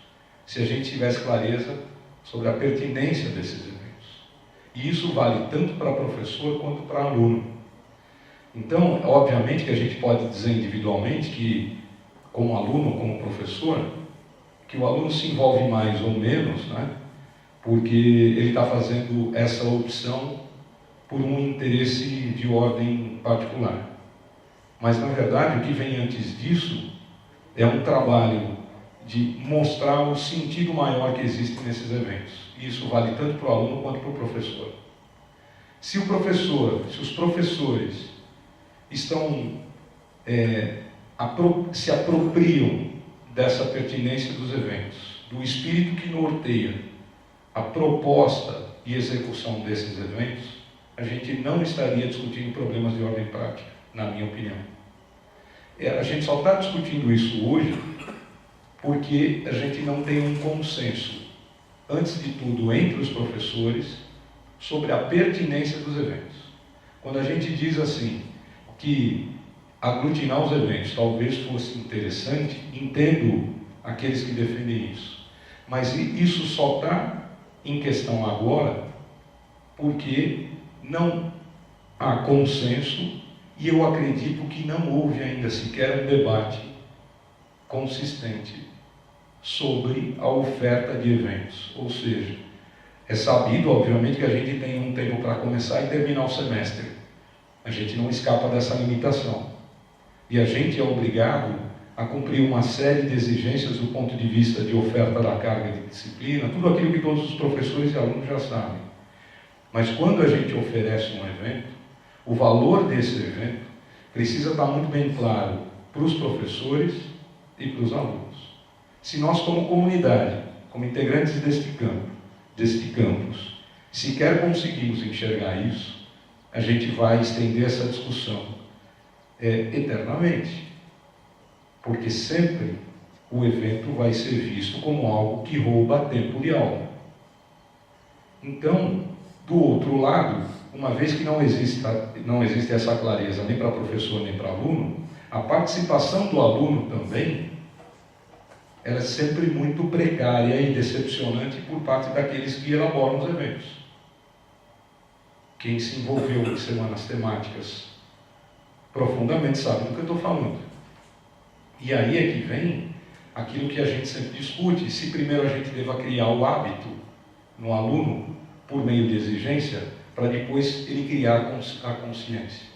se a gente tivesse clareza sobre a pertinência desses eventos. E isso vale tanto para professor quanto para aluno. Então, obviamente que a gente pode dizer individualmente que, como aluno, como professor, que o aluno se envolve mais ou menos, né, porque ele está fazendo essa opção por um interesse de ordem particular. Mas, na verdade, o que vem antes disso é um trabalho de mostrar o sentido maior que existe nesses eventos. E isso vale tanto para o aluno quanto para o professor. Se os professores estão se apropriam dessa pertinência dos eventos, do espírito que norteia a proposta e execução desses eventos, a gente não estaria discutindo problemas de ordem prática, na minha opinião. A gente só está discutindo isso hoje porque a gente não tem um consenso, antes de tudo, entre os professores, sobre a pertinência dos eventos. Quando a gente diz assim, que aglutinar os eventos talvez fosse interessante, entendo aqueles que defendem isso. Mas isso só está em questão agora porque não há consenso e eu acredito que não houve ainda sequer um debate consistente sobre a oferta de eventos. Ou seja, é sabido, obviamente, que a gente tem um tempo para começar e terminar o semestre. A gente não escapa dessa limitação. E a gente é obrigado a cumprir uma série de exigências do ponto de vista de oferta da carga de disciplina, tudo aquilo que todos os professores e alunos já sabem. Mas quando a gente oferece um evento, o valor desse evento precisa estar muito bem claro para os professores e para os alunos. Se nós, como comunidade, como integrantes deste campus, sequer conseguimos enxergar isso, a gente vai estender essa discussão eternamente. Porque sempre o evento vai ser visto como algo que rouba tempo de aula. Então, do outro lado, uma vez que não existe essa clareza nem para professor nem para aluno, a participação do aluno também ela é sempre muito precária e decepcionante por parte daqueles que elaboram os eventos. Quem se envolveu em semanas temáticas profundamente sabe do que eu estou falando. E aí é que vem aquilo que a gente sempre discute, se primeiro a gente deva criar o hábito no aluno por meio de exigência, para depois ele criar a consciência.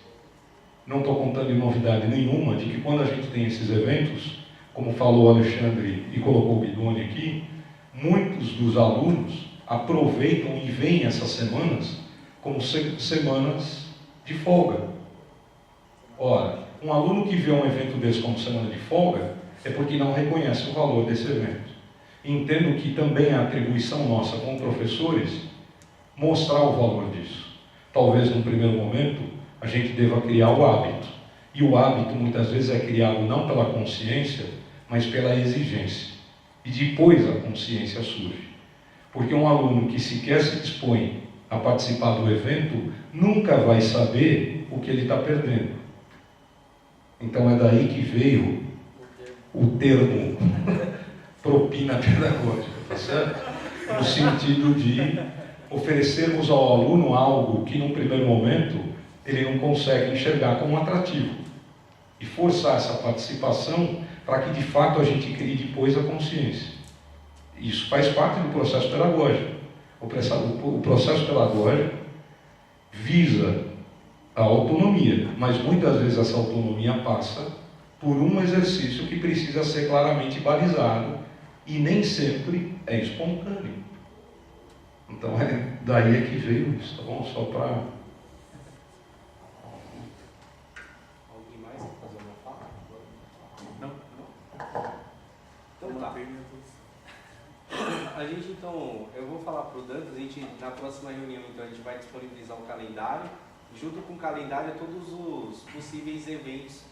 Não estou contando novidade nenhuma de que quando a gente tem esses eventos, como falou o Alexandre e colocou o Bidoni aqui, muitos dos alunos aproveitam e veem essas semanas como semanas de folga. Ora, um aluno que vê um evento desse como semana de folga, é porque não reconhece o valor desse evento. Entendo que também é atribuição nossa como professores mostrar o valor disso. Talvez, num primeiro momento, a gente deva criar o hábito. E o hábito, muitas vezes, é criado não pela consciência, mas pela exigência. E depois a consciência surge. Porque um aluno que sequer se dispõe a participar do evento, nunca vai saber o que ele está perdendo. Então é daí que veio o termo propina pedagógica, tá certo? No sentido de oferecermos ao aluno algo que, num primeiro momento, ele não consegue enxergar como atrativo. E forçar essa participação para que, de fato, a gente crie depois a consciência. Isso faz parte do processo pedagógico. O processo pedagógico visa a autonomia, mas muitas vezes essa autonomia passa por um exercício que precisa ser claramente balizado e nem sempre é espontâneo. Então, daí é que veio isso, tá bom? Só para... Alguém mais quer fazer uma fala? Não. Então tá. A gente então, eu vou falar para o Dantas, na próxima reunião então a gente vai disponibilizar o calendário, junto com o calendário todos os possíveis eventos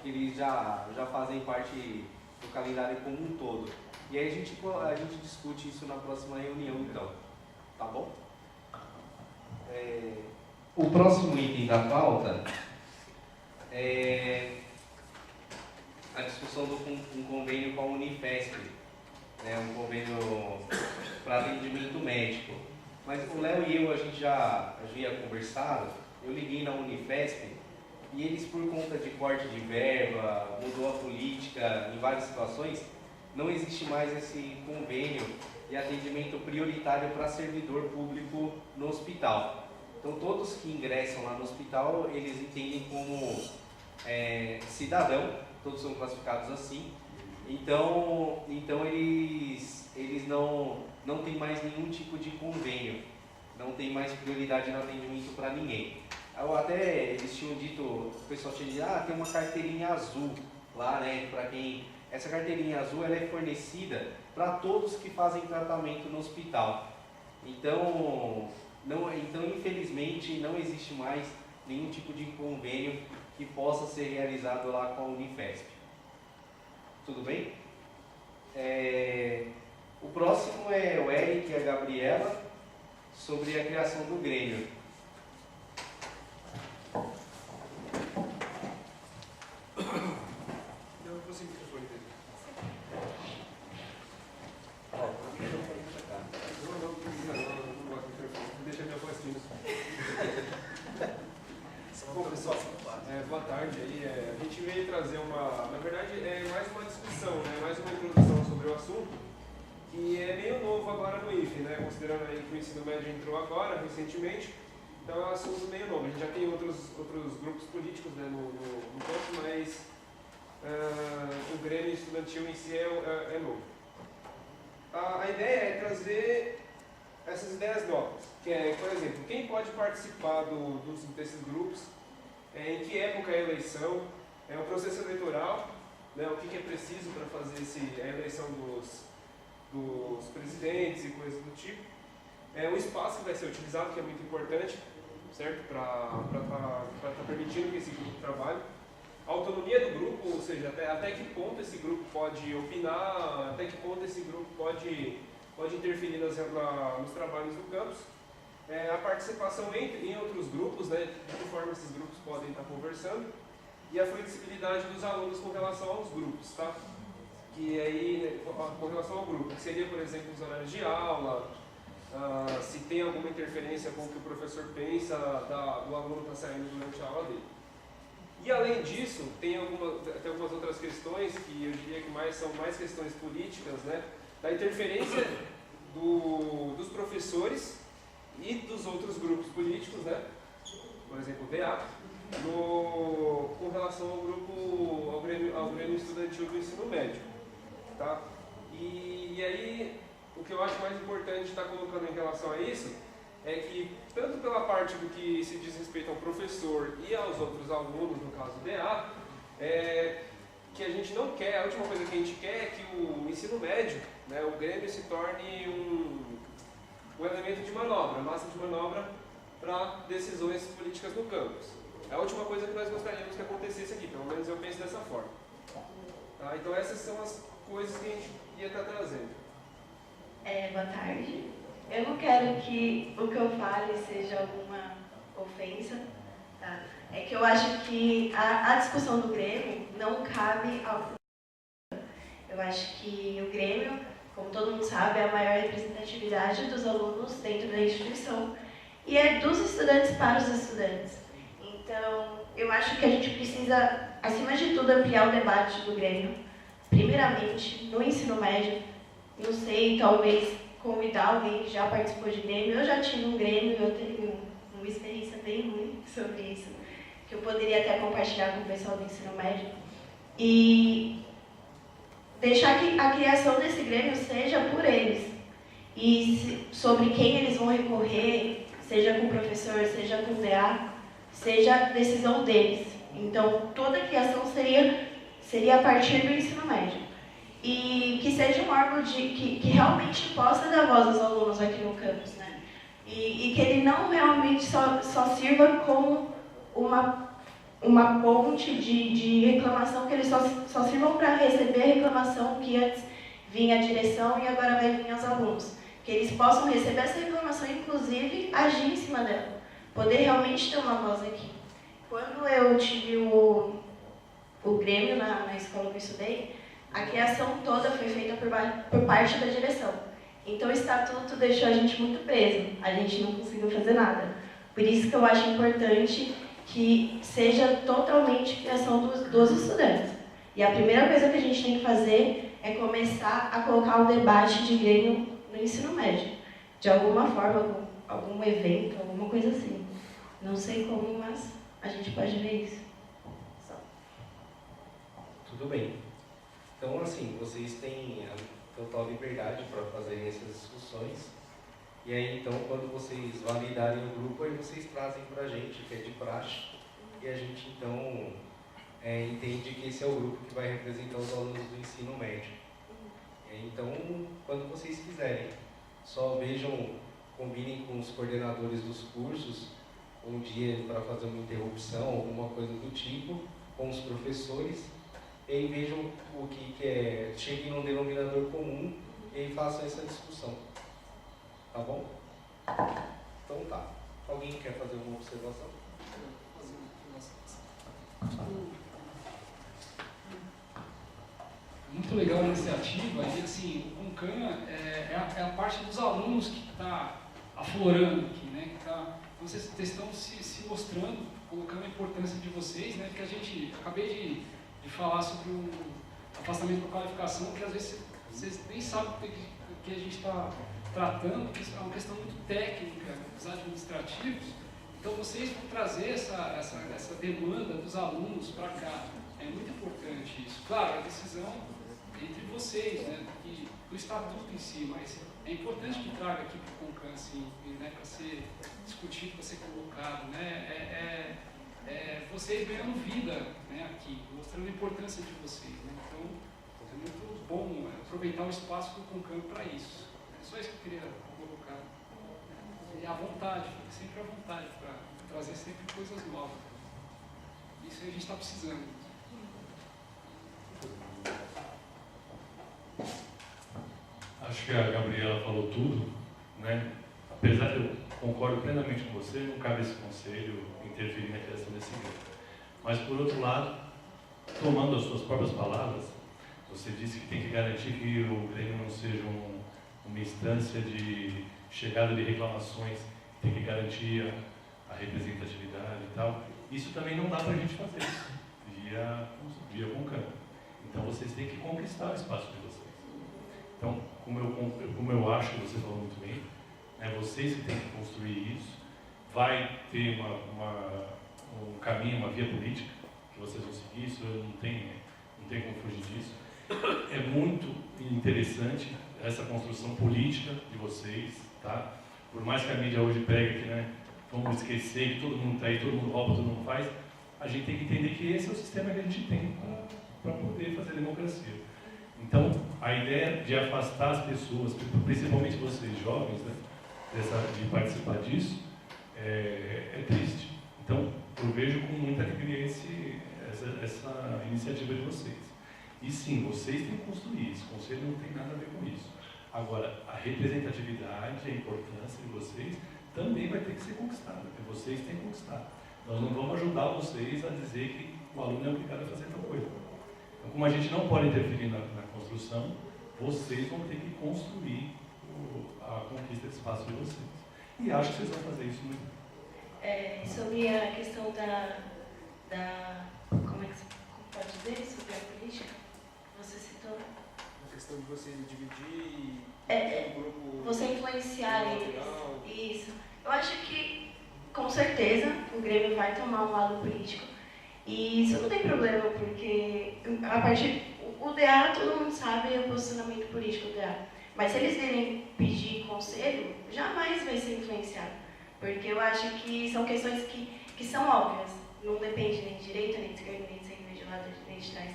que eles já fazem parte do calendário como um todo. E aí a gente discute isso na próxima reunião então, tá bom? O próximo item da pauta é a discussão do um convênio com a Unifesp. Um convênio para atendimento médico. Mas o Léo e eu, a gente já havia conversado, eu liguei na Unifesp e eles, por conta de corte de verba, mudou a política em várias situações, não existe mais esse convênio de atendimento prioritário para servidor público no hospital. Então todos que ingressam lá no hospital, eles entendem como cidadão, todos são classificados assim. Então eles não têm mais nenhum tipo de convênio, não tem mais prioridade no atendimento para ninguém. Até eles tinham dito, o pessoal tinha dito, tem uma carteirinha azul lá, né, para quem... Essa carteirinha azul ela é fornecida para todos que fazem tratamento no hospital. Então infelizmente não existe mais nenhum tipo de convênio que possa ser realizado lá com a Unifesp. Tudo bem? O próximo é o Eric e a Gabriela, sobre a criação do Grêmio. Eu vou seguir o microfone dele. Não gosto do microfone, deixa minha voz fina. Bom, pessoal, boa tarde aí. A gente veio trazer na verdade, mais uma discussão, né? Mais uma introdução sobre o assunto, que é meio novo agora no IFE, né? Considerando aí que o ensino médio entrou agora, recentemente, então é um assunto meio novo. A gente já tem outros grupos políticos, né, no campo, mas o Grêmio estudantil em si é novo. A ideia é trazer essas ideias novas, que é, por exemplo, quem pode participar desses grupos, em que época é a eleição, o processo eleitoral, né, o que é preciso para fazer a eleição dos presidentes e coisas do tipo, o espaço que vai ser utilizado, que é muito importante, certo? Para estar permitindo que esse grupo trabalhe, a autonomia do grupo, ou seja, até que ponto esse grupo pode opinar, até que ponto esse grupo pode interferir nos trabalhos do campus, a participação em outros grupos, né, de que forma esses grupos podem estar conversando, e a flexibilidade dos alunos com relação aos grupos, tá? Que aí, com relação ao grupo, que seria, por exemplo, os horários de aula, se tem alguma interferência com o que o professor pensa do aluno que está saindo durante a aula dele. E além disso, tem algumas outras questões que eu diria que são mais questões políticas, né, da interferência dos professores e dos outros grupos políticos, né, por exemplo, o DA, com relação ao Grêmio Estudantil do Ensino Médio. Tá? E aí, o que eu acho mais importante estar colocando em relação a isso é que, tanto pela parte do que se diz respeito ao professor e aos outros alunos, no caso do DA, que a gente não quer última coisa que a gente quer é que o ensino médio, né, o Grêmio se torne um elemento de manobra, massa de manobra para decisões políticas no campus. É a última coisa que nós gostaríamos que acontecesse aqui, pelo menos eu penso dessa forma. Tá? Então essas são as coisas que a gente ia estar trazendo. Boa tarde. Eu não quero que o que eu fale seja alguma ofensa, tá? É que eu acho que a discussão do Grêmio não cabe ao... Eu acho que o Grêmio, como todo mundo sabe, é a maior representatividade dos alunos dentro da instituição e é dos estudantes para os estudantes. Então, eu acho que a gente precisa, acima de tudo, ampliar o debate do Grêmio, primeiramente no ensino médio. Não sei, talvez convidar alguém que já participou de Grêmio. Eu já tive um Grêmio, eu tenho uma experiência bem ruim sobre isso, que eu poderia até compartilhar com o pessoal do ensino médio. E deixar que a criação desse Grêmio seja por eles. E sobre quem eles vão recorrer, seja com o professor, seja com o DA, seja decisão deles. Então, toda a criação seria a partir do ensino médio. E que seja um órgão que realmente possa dar voz aos alunos aqui no campus, né? E que ele não realmente só sirva como uma ponte de reclamação, que eles só sirvam para receber a reclamação que antes vinha a direção e agora vai vir aos alunos. Que eles possam receber essa reclamação e, inclusive, agir em cima dela. Poder realmente ter uma voz aqui. Quando eu tive o Grêmio na escola que eu estudei, a criação toda foi feita por parte da direção. Então o estatuto deixou a gente muito preso, a gente não conseguiu fazer nada. Por isso que eu acho importante que seja totalmente criação dos estudantes. E a primeira coisa que a gente tem que fazer é começar a colocar o debate de Grêmio no ensino médio. De alguma forma, algum evento, alguma coisa assim. Não sei como, mas a gente pode ver isso. Só. Tudo bem. Então, assim, vocês têm a total liberdade para fazerem essas discussões. E aí, então, quando vocês validarem o grupo, aí vocês trazem para a gente, que é de praxe. E a gente, então, entende que esse é o grupo que vai representar os alunos do ensino médio. Então, quando vocês quiserem, só vejam, combinem com os coordenadores dos cursos, um dia para fazer uma interrupção, alguma coisa do tipo, com os professores, e aí vejam o que é, cheguem num denominador comum e aí façam essa discussão. Tá bom? Então tá. Alguém quer fazer alguma observação? Muito legal a iniciativa, e assim, o CONCAN é a parte dos alunos que está aflorando aqui, né? Então vocês estão se mostrando, colocando a importância de vocês, né? Porque a gente, acabei de falar sobre o afastamento por qualificação, que às vezes vocês nem sabem o que a gente está tratando, que é uma questão muito técnica, dos administrativos. Então vocês vão trazer essa demanda dos alunos para cá. É muito importante isso. Claro, a decisão entre vocês, né, do estatuto em si, mas é importante que traga aqui para o CONCAN, assim, né, para ser discutido, para ser colocado, né, vocês ganhando vida, né, aqui, mostrando a importância de vocês, né, então é muito bom aproveitar o espaço do CONCAN para isso. É só isso que eu queria colocar. E à vontade, sempre à vontade, para trazer sempre coisas novas. Isso aí a gente está precisando. Acho que a Gabriela falou tudo, né? Apesar de eu concordo plenamente com você, não cabe esse conselho interferir na criação desse grupo. Mas, por outro lado, tomando as suas próprias palavras, você disse que tem que garantir que o Grêmio não seja uma instância de chegada de reclamações, tem que garantir a representatividade e tal. Isso também não dá para a gente fazer isso, via CONCAN. Então, vocês têm que conquistar o espaço de vocês. Então, como eu acho que você falou muito bem, né, vocês que têm que construir isso, vai ter um caminho, uma via política que vocês vão seguir, isso não tem como fugir disso. É muito interessante essa construção política de vocês, tá? Por mais que a mídia hoje pregue que, né, vamos esquecer que todo mundo está aí, todo mundo rouba, todo mundo faz, a gente tem que entender que esse é o sistema que a gente tem para poder fazer democracia. democracia. Então, a ideia de afastar as pessoas, principalmente vocês jovens, né, de participar disso, é triste. Então, eu vejo com muita alegria essa iniciativa de vocês. E sim, vocês têm que construir isso, o conselho não tem nada a ver com isso. Agora, a representatividade, a importância de vocês também vai ter que ser conquistada, porque vocês têm que conquistar. Nós não vamos ajudar vocês a dizer que o aluno é obrigado a fazer tal coisa. Então, como a gente não pode interferir na construção, vocês vão ter que construir a conquista de espaço de vocês. E acho que vocês vão fazer isso muito bem. Sobre a questão como pode dizer, sobre a política, você citou? A questão de você dividir um grupo... Você influenciar eles. Isso. Eu acho que, com certeza, o Grêmio vai tomar um lado político. E isso não tem problema, porque o DA, todo mundo sabe o posicionamento político do DA. Mas se eles irem pedir conselho, jamais vai ser influenciado. Porque eu acho que são questões que são óbvias. Não depende nem de direita, nem de esquerda, nem de centro, nem de lado, nem de trás.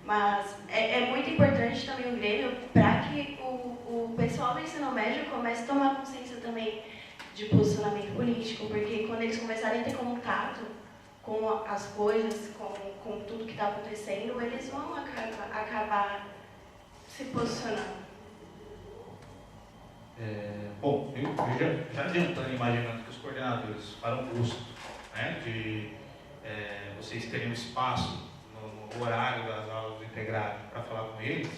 Mas é muito importante também o Grêmio para que o pessoal do ensino médio comece a tomar consciência também de posicionamento político. Porque quando eles começarem a ter contato com as coisas, com tudo que está acontecendo, eles vão acabar se posicionando. Bom, eu já adiantando, imaginando que os coordenadores farão custo, né, de vocês terem um espaço no horário das aulas integradas para falar com eles,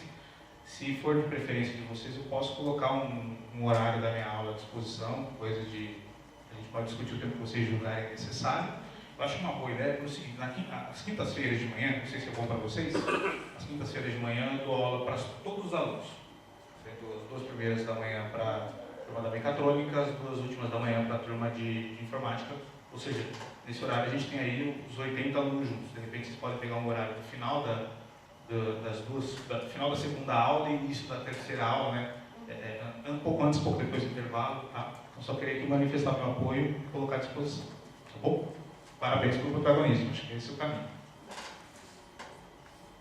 se for de preferência de vocês, eu posso colocar um horário da minha aula à disposição, coisa de... A gente pode discutir o tempo que vocês julgarem necessário. Eu acho uma boa ideia, porque é o seguinte, nas quintas-feiras de manhã, não sei se é bom para vocês, as quintas-feiras de manhã eu dou aula para todos os alunos. As 2 primeiras da manhã para a turma da mecatrônica, as 2 últimas da manhã para a turma de informática. Ou seja, nesse horário a gente tem aí os 80 alunos juntos. De repente vocês podem pegar um horário no final final da segunda aula e início da terceira aula, né? Um pouco antes, um pouco depois do intervalo, tá? Então só queria aqui manifestar meu apoio e colocar à disposição. Tá bom? Parabéns pelo protagonismo, acho que esse é o caminho.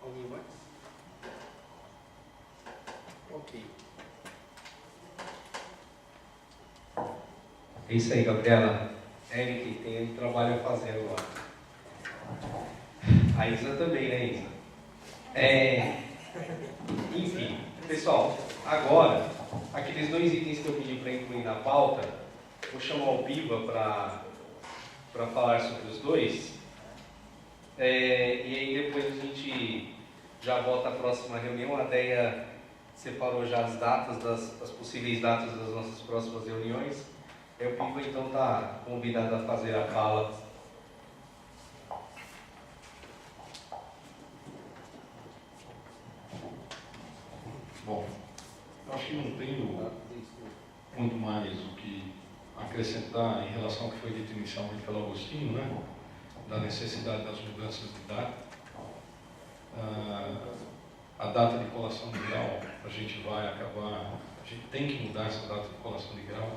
Alguém mais? Ok. É isso aí, Gabriela. Eric tem um trabalho a fazer agora. A Isa também, né, Isa? Enfim, pessoal, agora, aqueles 2 itens que eu pedi para incluir na pauta, vou chamar o Piva para falar sobre os 2. E aí depois a gente já volta à próxima reunião. A Deia separou já as datas, as possíveis datas das nossas próximas reuniões. O Piva então está convidado a fazer a fala. Bom, eu acho que não tenho muito mais o que acrescentar em relação ao que foi dito inicialmente pelo Agostinho, né? Da necessidade das mudanças de data. A data de colação de grau, a gente tem que mudar essa data de colação de grau,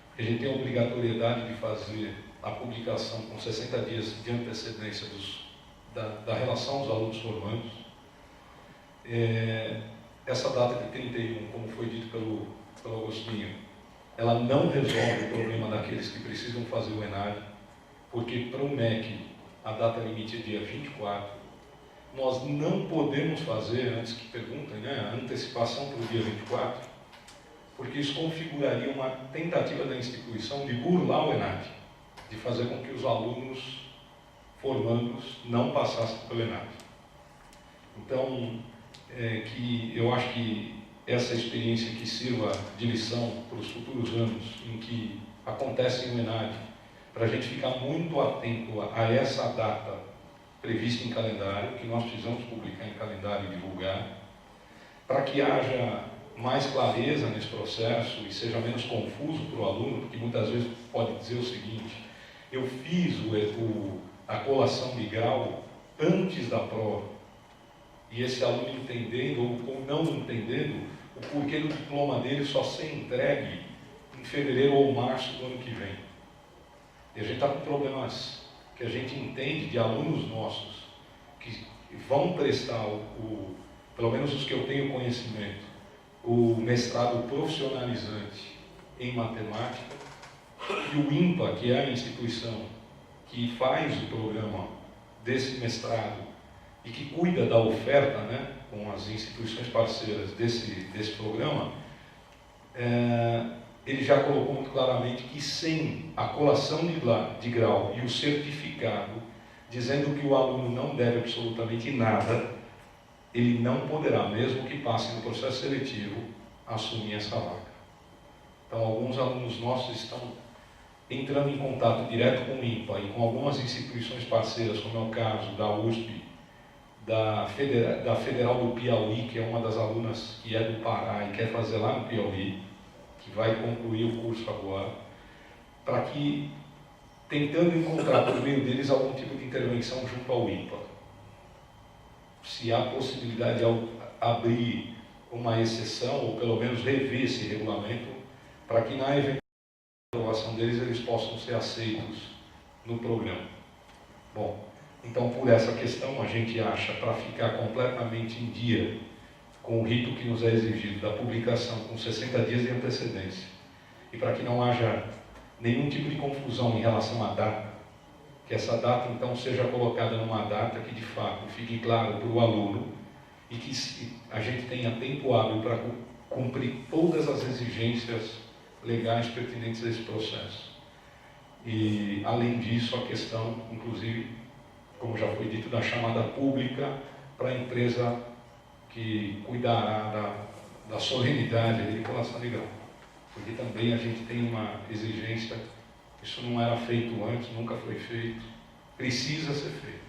porque a gente tem a obrigatoriedade de fazer a publicação com 60 dias de antecedência da relação dos alunos formandos. Essa data de 31, como foi dito pelo Agostinho, ela não resolve o problema daqueles que precisam fazer o ENAD, porque para o MEC a data limite é dia 24. Nós não podemos fazer, antes que perguntem, né, a antecipação para o dia 24, porque isso configuraria uma tentativa da instituição de burlar o ENAD, de fazer com que os alunos formandos não passassem pelo ENAD. Então, que eu acho que essa experiência que sirva de lição para os futuros anos em que acontece o ENAD, para a gente ficar muito atento a essa data prevista em calendário, que nós precisamos publicar em calendário e divulgar, para que haja mais clareza nesse processo e seja menos confuso para o aluno, porque muitas vezes pode dizer o seguinte: eu fiz a colação de grau antes da prova, e esse aluno entendendo ou não entendendo o porquê do diploma dele só ser entregue em fevereiro ou março do ano que vem. E a gente está com problemas que a gente entende de alunos nossos que vão prestar pelo menos os que eu tenho conhecimento, o mestrado profissionalizante em matemática e o INPA, que é a instituição que faz o programa desse mestrado e que cuida da oferta, né, com as instituições parceiras desse programa, ele já colocou muito claramente que sem a colação de grau e o certificado, dizendo que o aluno não deve absolutamente nada, ele não poderá, mesmo que passe no processo seletivo, assumir essa vaga. Então, alguns alunos nossos estão entrando em contato direto com o INPA e com algumas instituições parceiras, como é o caso da USP, da Federal do Piauí, que é uma das alunas que é do Pará e quer fazer lá no Piauí, que vai concluir o curso agora, para que, tentando encontrar por meio deles algum tipo de intervenção junto ao INPA. Se há possibilidade de abrir uma exceção, ou pelo menos rever esse regulamento, para que na eventual aprovação deles, eles possam ser aceitos no programa. Bom, então por essa questão, a gente acha, para ficar completamente em dia com o rito que nos é exigido da publicação com 60 dias de antecedência, e para que não haja nenhum tipo de confusão em relação à data, que essa data então seja colocada numa data que de fato fique claro para o aluno e que a gente tenha tempo hábil para cumprir todas as exigências legais pertinentes a esse processo. E além disso, a questão, inclusive, como já foi dito, da chamada pública para a empresa que cuidará da solenidade de colação de grau. Porque também a gente tem uma exigência, isso não era feito antes, nunca foi feito, precisa ser feito.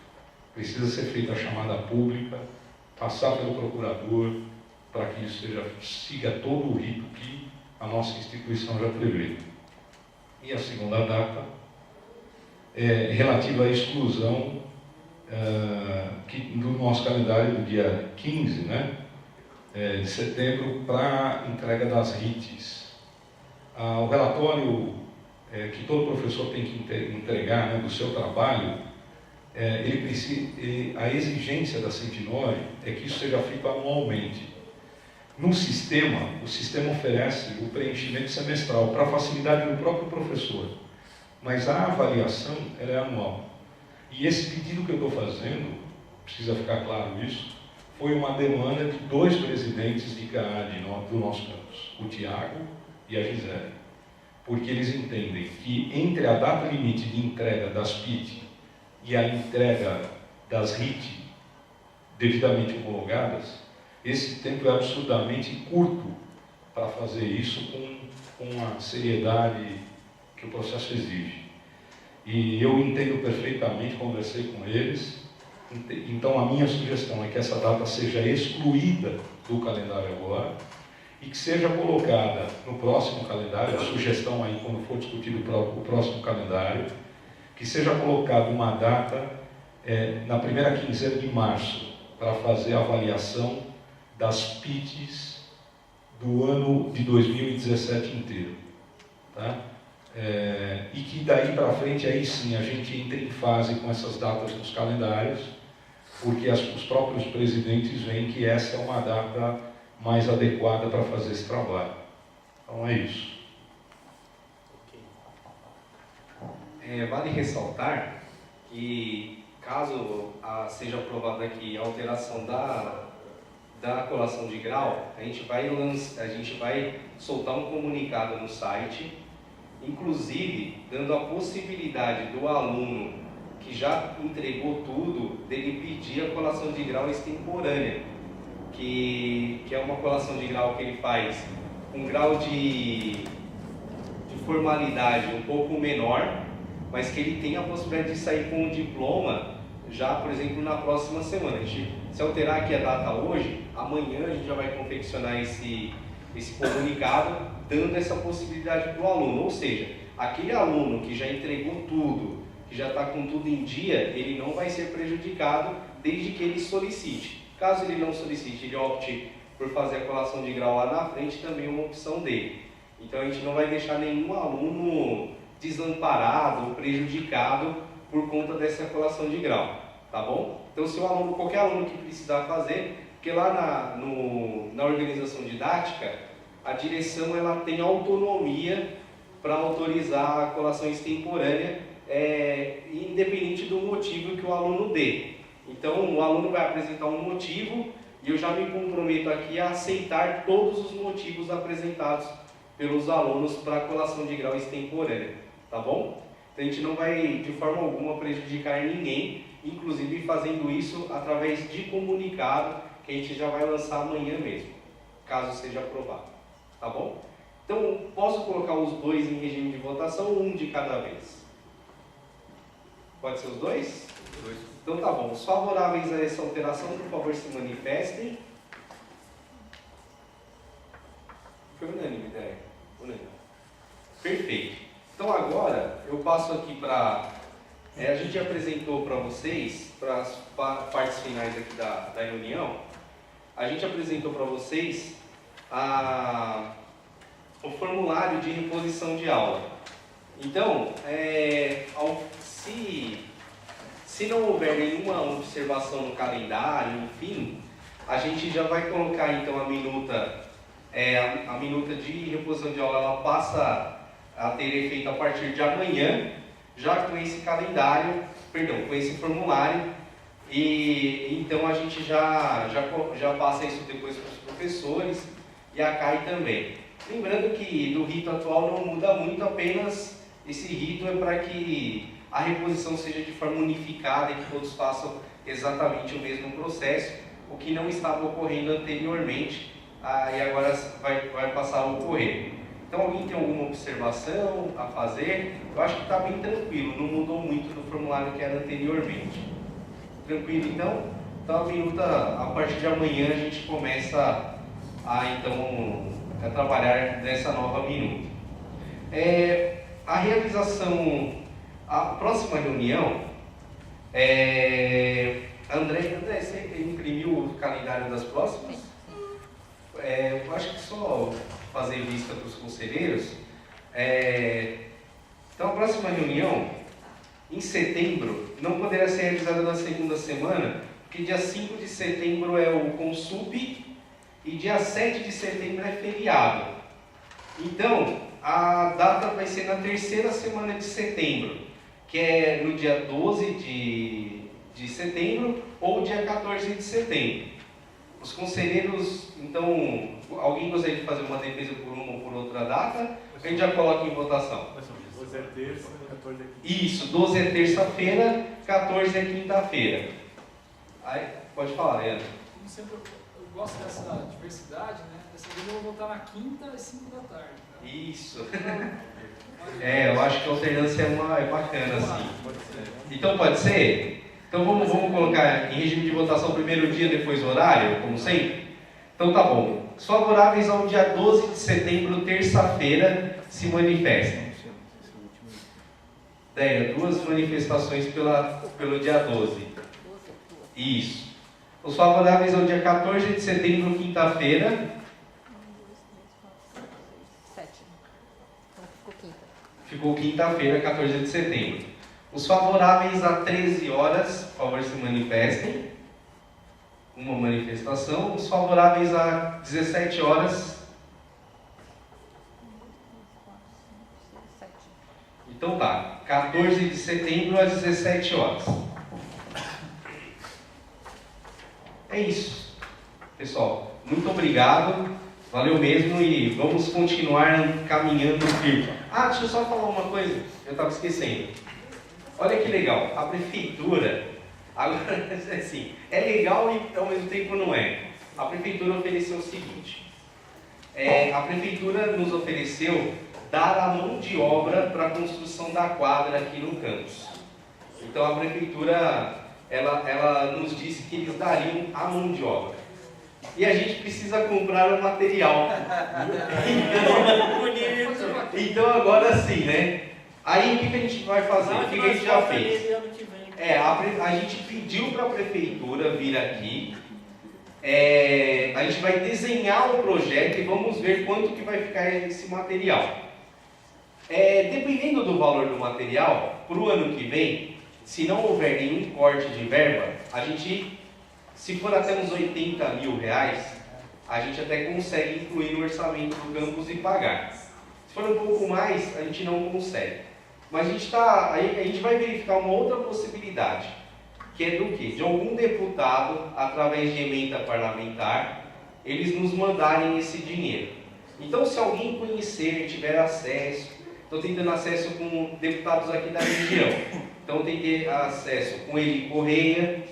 Precisa ser feita a chamada pública, passar pelo procurador, para que isso siga todo o rito que a nossa instituição já prevê. E a segunda data é relativa à exclusão do nosso calendário do dia 15, né, de setembro, para a entrega das RITs. O relatório que todo professor tem que entregar, né, do seu trabalho, a exigência da 109 é que isso seja feito anualmente. No sistema, o sistema oferece o preenchimento semestral para facilidade do próprio professor, mas a avaliação ela é anual. E esse pedido que eu estou fazendo, precisa ficar claro isso, foi uma demanda de 2 presidentes de CAAD do nosso campus, o Tiago e a Gisele, porque eles entendem que entre a data limite de entrega das PIT e a entrega das RIT devidamente homologadas, esse tempo é absurdamente curto para fazer isso com a seriedade que o processo exige. E eu entendo perfeitamente, conversei com eles, então a minha sugestão é que essa data seja excluída do calendário agora e que seja colocada no próximo calendário, a sugestão aí quando for discutido o próximo calendário, que seja colocada uma data na primeira quinzena de março para fazer a avaliação das PITs do ano de 2017 inteiro, tá? E que daí para frente, aí sim, a gente entra em fase com essas datas nos calendários, porque os próprios presidentes veem que essa é uma data mais adequada para fazer esse trabalho. Então é isso. Vale ressaltar que, caso seja aprovada aqui a alteração da colação de grau, a gente vai soltar um comunicado no site, inclusive dando a possibilidade do aluno que já entregou tudo, dele pedir a colação de grau extemporânea, que é uma colação de grau que ele faz com um grau de formalidade um pouco menor, mas que ele tem a possibilidade de sair com um diploma já, por exemplo, na próxima semana. Se alterar aqui a data hoje, amanhã a gente já vai confeccionar esse comunicado, dando essa possibilidade para o aluno. Ou seja, aquele aluno que já entregou tudo, que já está com tudo em dia, ele não vai ser prejudicado desde que ele solicite. Caso ele não solicite, ele opte por fazer a colação de grau lá na frente, também é uma opção dele. Então a gente não vai deixar nenhum aluno desamparado ou prejudicado por conta dessa colação de grau, tá bom? Então se qualquer aluno que precisar fazer, Porque lá na organização didática, a direção ela tem autonomia para autorizar a colação extemporânea, independente do motivo que o aluno dê. Então, o aluno vai apresentar um motivo e eu já me comprometo aqui a aceitar todos os motivos apresentados pelos alunos para a colação de grau extemporânea, tá bom? Então, a gente não vai, de forma alguma, prejudicar ninguém, inclusive fazendo isso através de comunicado, que a gente já vai lançar amanhã mesmo, caso seja aprovado, tá bom? Então, posso colocar os dois em regime de votação ou um de cada vez? Pode ser os dois? Então tá bom. Os favoráveis a essa alteração, por favor, se manifestem. Foi unânime, ideia? Unânime. Perfeito. Então agora, eu passo aqui para... a gente apresentou para vocês, para as partes finais aqui da reunião, a gente apresentou para vocês o formulário de reposição de aula. Então, se não houver nenhuma observação no calendário, enfim, a gente já vai colocar então a minuta de reposição de aula, ela passa a ter efeito a partir de amanhã, já com esse calendário, com esse formulário, e então a gente já passa isso depois para os professores e a CAI também. Lembrando que do rito atual não muda muito, apenas esse rito é para que a reposição seja de forma unificada e que todos façam exatamente o mesmo processo, o que não estava ocorrendo anteriormente, e agora vai passar a ocorrer. Então, alguém tem alguma observação a fazer? Eu acho que está bem tranquilo, não mudou muito do formulário que era anteriormente. Tranquilo, então? Então, a minuta, a partir de amanhã, a gente começa a trabalhar nessa nova minuta. A realização, a próxima reunião, André, você imprimiu o calendário das próximas? Eu acho que só fazer vista para os conselheiros. Então, a próxima reunião, em setembro, não poderá ser realizada na segunda semana, porque dia 5 de setembro é o Consup e dia 7 de setembro é feriado. Então, a data vai ser na terceira semana de setembro, que é no dia 12 de setembro ou dia 14 de setembro. Os conselheiros, então, alguém gostaria de fazer uma defesa por uma ou por outra data? A gente já coloca em votação. 12 é terça, 14 é quinta. Isso, 12 é terça-feira, 14 é quinta-feira. Aí, pode falar, Leandro. Como sempre, eu gosto dessa diversidade, né? Dessa vez eu vou votar na quinta às 5 da tarde. Tá? Isso. Eu acho que a alternância é bacana, assim. Então pode ser? Então vamos colocar em regime de votação primeiro dia, depois o horário, como sempre? Então tá bom. Os favoráveis ao dia 12 de setembro, terça-feira, se manifestem. Duas manifestações pelo dia 12. Isso. Os favoráveis ao dia 14 de setembro, quinta-feira. Ficou quinta-feira, 14 de setembro. Os favoráveis a 13 horas, por favor, se manifestem. Uma manifestação. Os favoráveis a 17 horas. Então tá, 14 de setembro às 17 horas. É isso. Pessoal, muito obrigado. Valeu mesmo e vamos continuar caminhando firme. Deixa eu só falar uma coisa, eu estava esquecendo. Olha que legal, a prefeitura, agora assim, é legal e ao mesmo tempo não é. A prefeitura ofereceu o seguinte, a prefeitura nos ofereceu dar a mão de obra para a construção da quadra aqui no campus. Então a prefeitura, ela nos disse que eles dariam a mão de obra. E a gente precisa comprar o material. Então agora sim, né? Aí o que a gente vai fazer? O que a gente já fez? A gente pediu para a prefeitura vir aqui. A gente vai desenhar o projeto e vamos ver quanto que vai ficar esse material. Dependendo do valor do material, para o ano que vem, se não houver nenhum corte de verba, a gente Se for até uns 80 mil reais, a gente até consegue incluir no orçamento do campus e pagar. Se for um pouco mais, a gente não consegue. Mas a gente vai verificar uma outra possibilidade, que é do quê? De algum deputado, através de emenda parlamentar, eles nos mandarem esse dinheiro. Então, se alguém conhecer, tiver acesso, estou tentando acesso com deputados aqui da região, então tem que ter acesso com Eli Correia,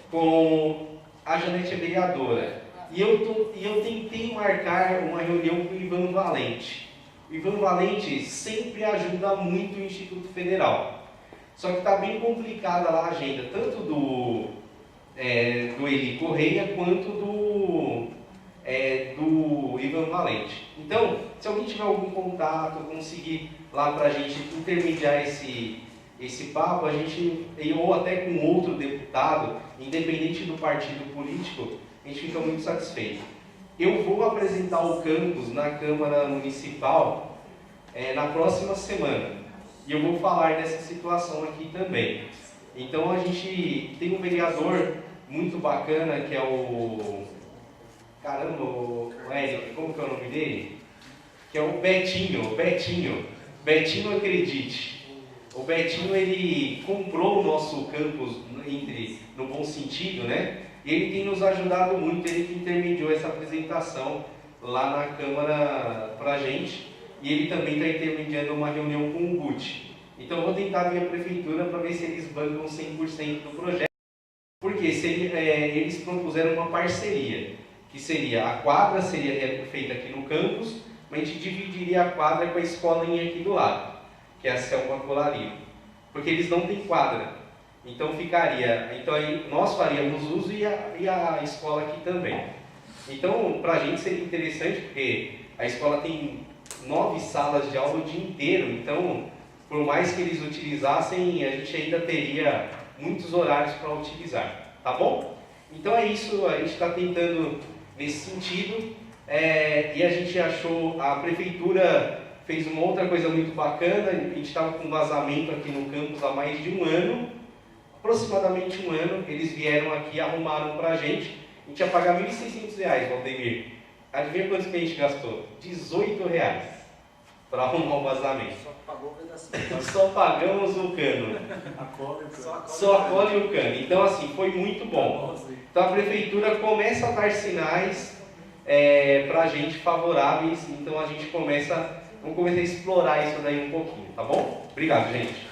com a Janete, a vereadora. E eu tentei marcar uma reunião com o Ivan Valente. O Ivan Valente sempre ajuda muito o Instituto Federal. Só que está bem complicada lá a agenda, tanto do Eli Correia quanto do Ivan Valente. Então, se alguém tiver algum contato, conseguir lá para a gente intermediar esse papo, ou até com outro deputado, independente do partido político, a gente fica muito satisfeito. Eu vou apresentar o campus na Câmara Municipal na próxima semana. E eu vou falar dessa situação aqui também. Então a gente tem um vereador muito bacana que é o... Caramba, o Eric, como que é o nome dele? Que é o Betinho. Betinho Acredite. O Betinho, ele comprou o nosso campus no bom sentido, né? E ele tem nos ajudado muito, ele que intermediou essa apresentação lá na Câmara pra gente. E ele também está intermediando uma reunião com o Gucci. Então eu vou tentar a minha prefeitura para ver se eles bancam 100% do projeto. Porque eles propuseram uma parceria, que seria, a quadra seria feita aqui no campus, mas a gente dividiria a quadra com a escolinha aqui do lado, que é a Selma Colarinho. Porque eles não têm quadra. Então aí nós faríamos uso e a escola aqui também. Então, para a gente seria interessante, porque a escola tem 9 salas de aula o dia inteiro, então, por mais que eles utilizassem, a gente ainda teria muitos horários para utilizar, tá bom? Então é isso, a gente está tentando nesse sentido, e a gente achou, a prefeitura fez uma outra coisa muito bacana, a gente estava com vazamento aqui no campus há mais de um ano, aproximadamente um ano, eles vieram aqui e arrumaram para a gente ia pagar R$ 1.600, Valdemir. Adivinha quanto que a gente gastou? R$18 para arrumar o vazamento. Só pagou o pedacinho. Só pagamos o cano. Só a cola e o cano. Então, assim, foi muito bom. Então, a prefeitura começa a dar sinais para a gente favoráveis. Então, vamos começar a explorar isso daí um pouquinho, tá bom? Obrigado, gente.